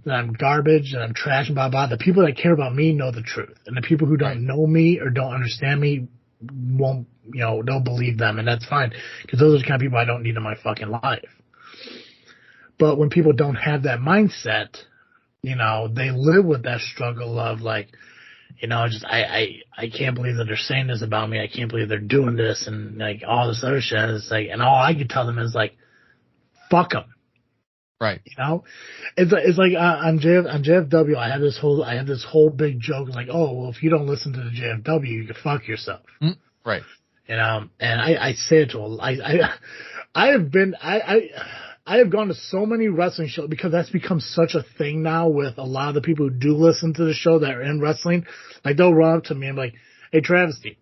that I'm garbage, that I'm trash, and blah, blah, the people that care about me know the truth. And the people who don't know me or don't understand me won't, you know, they'll believe them, and that's fine, because those are the kind of people I don't need in my fucking life. But when people don't have that mindset, you know, they live with that struggle of like, you know, just I can't believe that they're saying this about me. I can't believe they're doing this and like all this other shit. It's like, and all I can tell them is like, fuck them. Right. You know, it's like on JFW, I had this whole big joke like, oh well, if you don't listen to the JFW, you can fuck yourself. Right. You know, and I say it to I have gone to so many wrestling shows because that's become such a thing now with a lot of the people who do listen to the show that are in wrestling. Like, they'll run up to me and be like, hey, Travesty,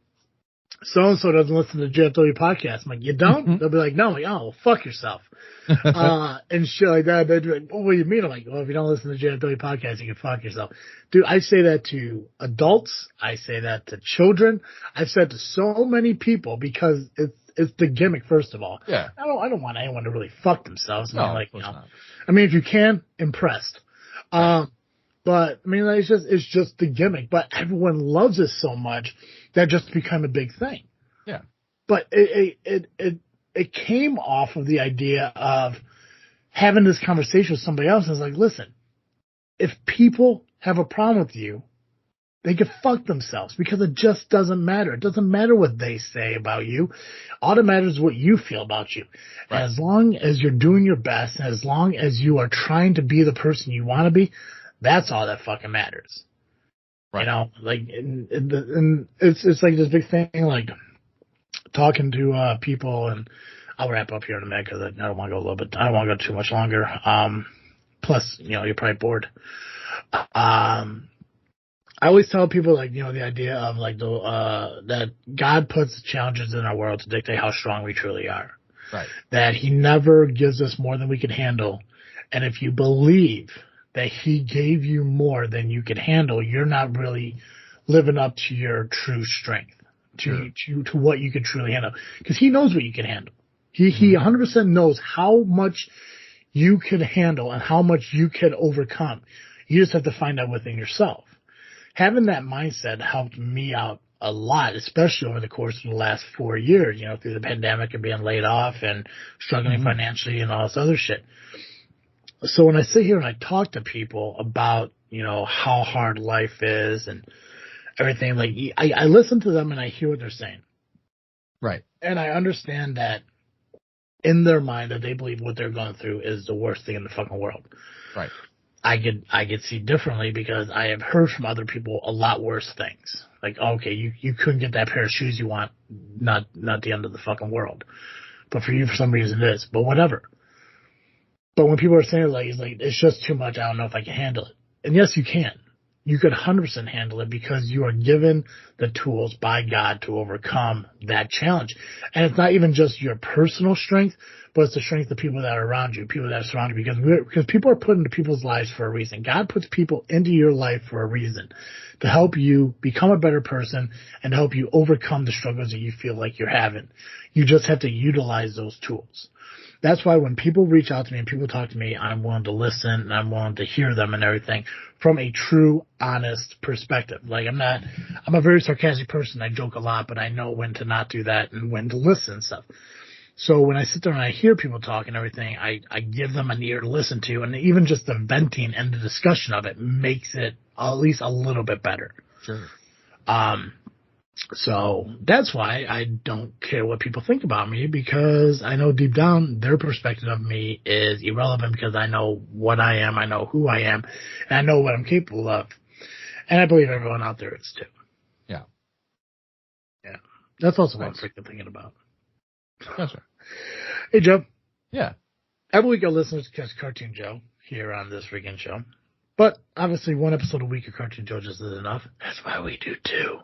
so-and-so doesn't listen to the JFW podcast. I'm like, you don't? They'll be like, no. I'm like, oh, well, fuck yourself. And shit like that. They'd be like, oh, what do you mean? I'm like, well, if you don't listen to the JFW podcast, you can fuck yourself. Dude, I say that to adults. I say that to children. I've said to so many people because it's the gimmick, first of all. Yeah. I don't want anyone to really fuck themselves. No, I mean, like, of course not. I mean, if you can, impressed. Right. But I mean, like, it's just the gimmick. But everyone loves it so much that just become a big thing. Yeah. But it came off of the idea of having this conversation with somebody else. And it's like, listen, if people have a problem with you, they can fuck themselves because it just doesn't matter. It doesn't matter what they say about you. All that matters is what you feel about you. Right. And as long as you're doing your best and as long as you are trying to be the person you want to be, that's all that fucking matters. Right. You know, like, and it's like this big thing, like talking to people, and I'll wrap up here in a minute because I don't want to go a little bit, I don't want to go too much longer. Plus, you know, you're probably bored. I always tell people, like, you know, the idea of like that God puts challenges in our world to dictate how strong we truly are. Right. That He never gives us more than we can handle. And if you believe that He gave you more than you can handle, you're not really living up to your true strength, to what you can truly handle. Because He knows what you can handle. He 100% knows how much you can handle and how much you can overcome. You just have to find out within yourself. Having that mindset helped me out a lot, especially over the course of the last 4 years, you know, through the pandemic and being laid off and struggling financially and all this other shit. So when I sit here and I talk to people about, you know, how hard life is and everything, like, I listen to them and I hear what they're saying. Right. And I understand that in their mind that they believe what they're going through is the worst thing in the fucking world. Right. I could see differently because I have heard from other people a lot worse things. Like, okay, you couldn't get that pair of shoes you want, not the end of the fucking world. But for you, for some reason it is. But whatever. But when people are saying like, it's just too much, I don't know if I can handle it. And yes, you can. You could 100% handle it because you are given the tools by God to overcome that challenge. And it's not even just your personal strength, but it's the strength of people that are around you, people that are surrounding you, because people are put into people's lives for a reason. God puts people into your life for a reason, to help you become a better person and to help you overcome the struggles that you feel like you're having. You just have to utilize those tools. That's why when people reach out to me and people talk to me, I'm willing to listen and I'm willing to hear them and everything from a true, honest perspective. Like, I'm a very sarcastic person. I joke a lot, but I know when to not do that and when to listen and stuff. So when I sit there and I hear people talk and everything, I give them an ear to listen to, and even just the venting and the discussion of it makes it at least a little bit better. Sure. So that's why I don't care what people think about me, because I know deep down their perspective of me is irrelevant because I know what I am, I know who I am, and I know what I'm capable of. And I believe everyone out there is too. Yeah. Yeah. That's also what I'm freaking thinking about. That's right. Hey, Joe. Yeah. Every week our listeners catch Cartoon Joe here on this freaking show. But obviously one episode a week of Cartoon Joe just isn't enough. That's why we do two.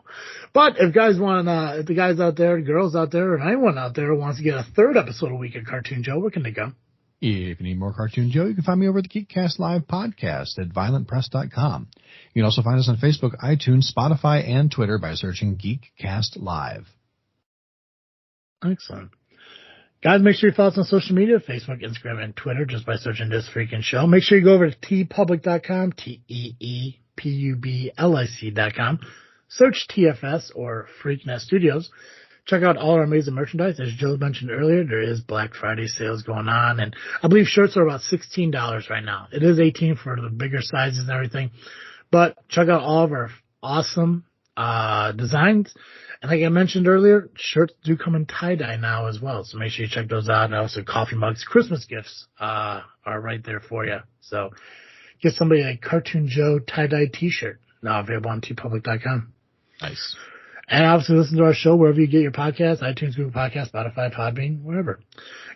But if guys want, if the guys out there, girls out there, and anyone out there wants to get a third episode a week of Cartoon Joe, where can they go? If you need more Cartoon Joe, you can find me over at the Geekcast Live podcast at violentpress.com. You can also find us on Facebook, iTunes, Spotify, and Twitter by searching Geekcast Live. Excellent. Guys, make sure you follow us on social media, Facebook, Instagram, and Twitter, just by searching This Freakin' Show. Make sure you go over to tpublic.com, TEEPUBLIC.com. Search TFS or Freaknet Studios. Check out all our amazing merchandise. As Joe mentioned earlier, there is Black Friday sales going on, and I believe shirts are about $16 right now. It is $18 for the bigger sizes and everything, but check out all of our awesome designs. And like I mentioned earlier, shirts do come in tie-dye now as well, so make sure you check those out. And also coffee mugs, Christmas gifts are right there for you. So get somebody a Cartoon Joe tie-dye t-shirt, now available on tpublic.com. Nice. And obviously listen to our show wherever you get your podcasts, iTunes, Google Podcasts, Spotify, Podbean, wherever.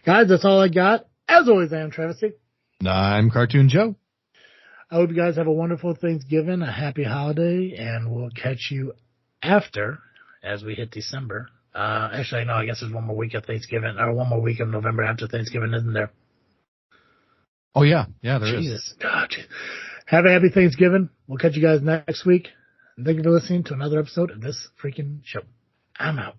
Guys, that's all I got. As always, I am Travis C. I'm Cartoon Joe. I hope you guys have a wonderful Thanksgiving, a happy holiday, and we'll catch you after, as we hit December. Actually, no, I guess there's one more week of Thanksgiving, or one more week of November after Thanksgiving, isn't there? Oh, yeah. Yeah, there Jesus. God. Have a happy Thanksgiving. We'll catch you guys next week. And thank you for listening to another episode of This Freakin' Show. I'm out.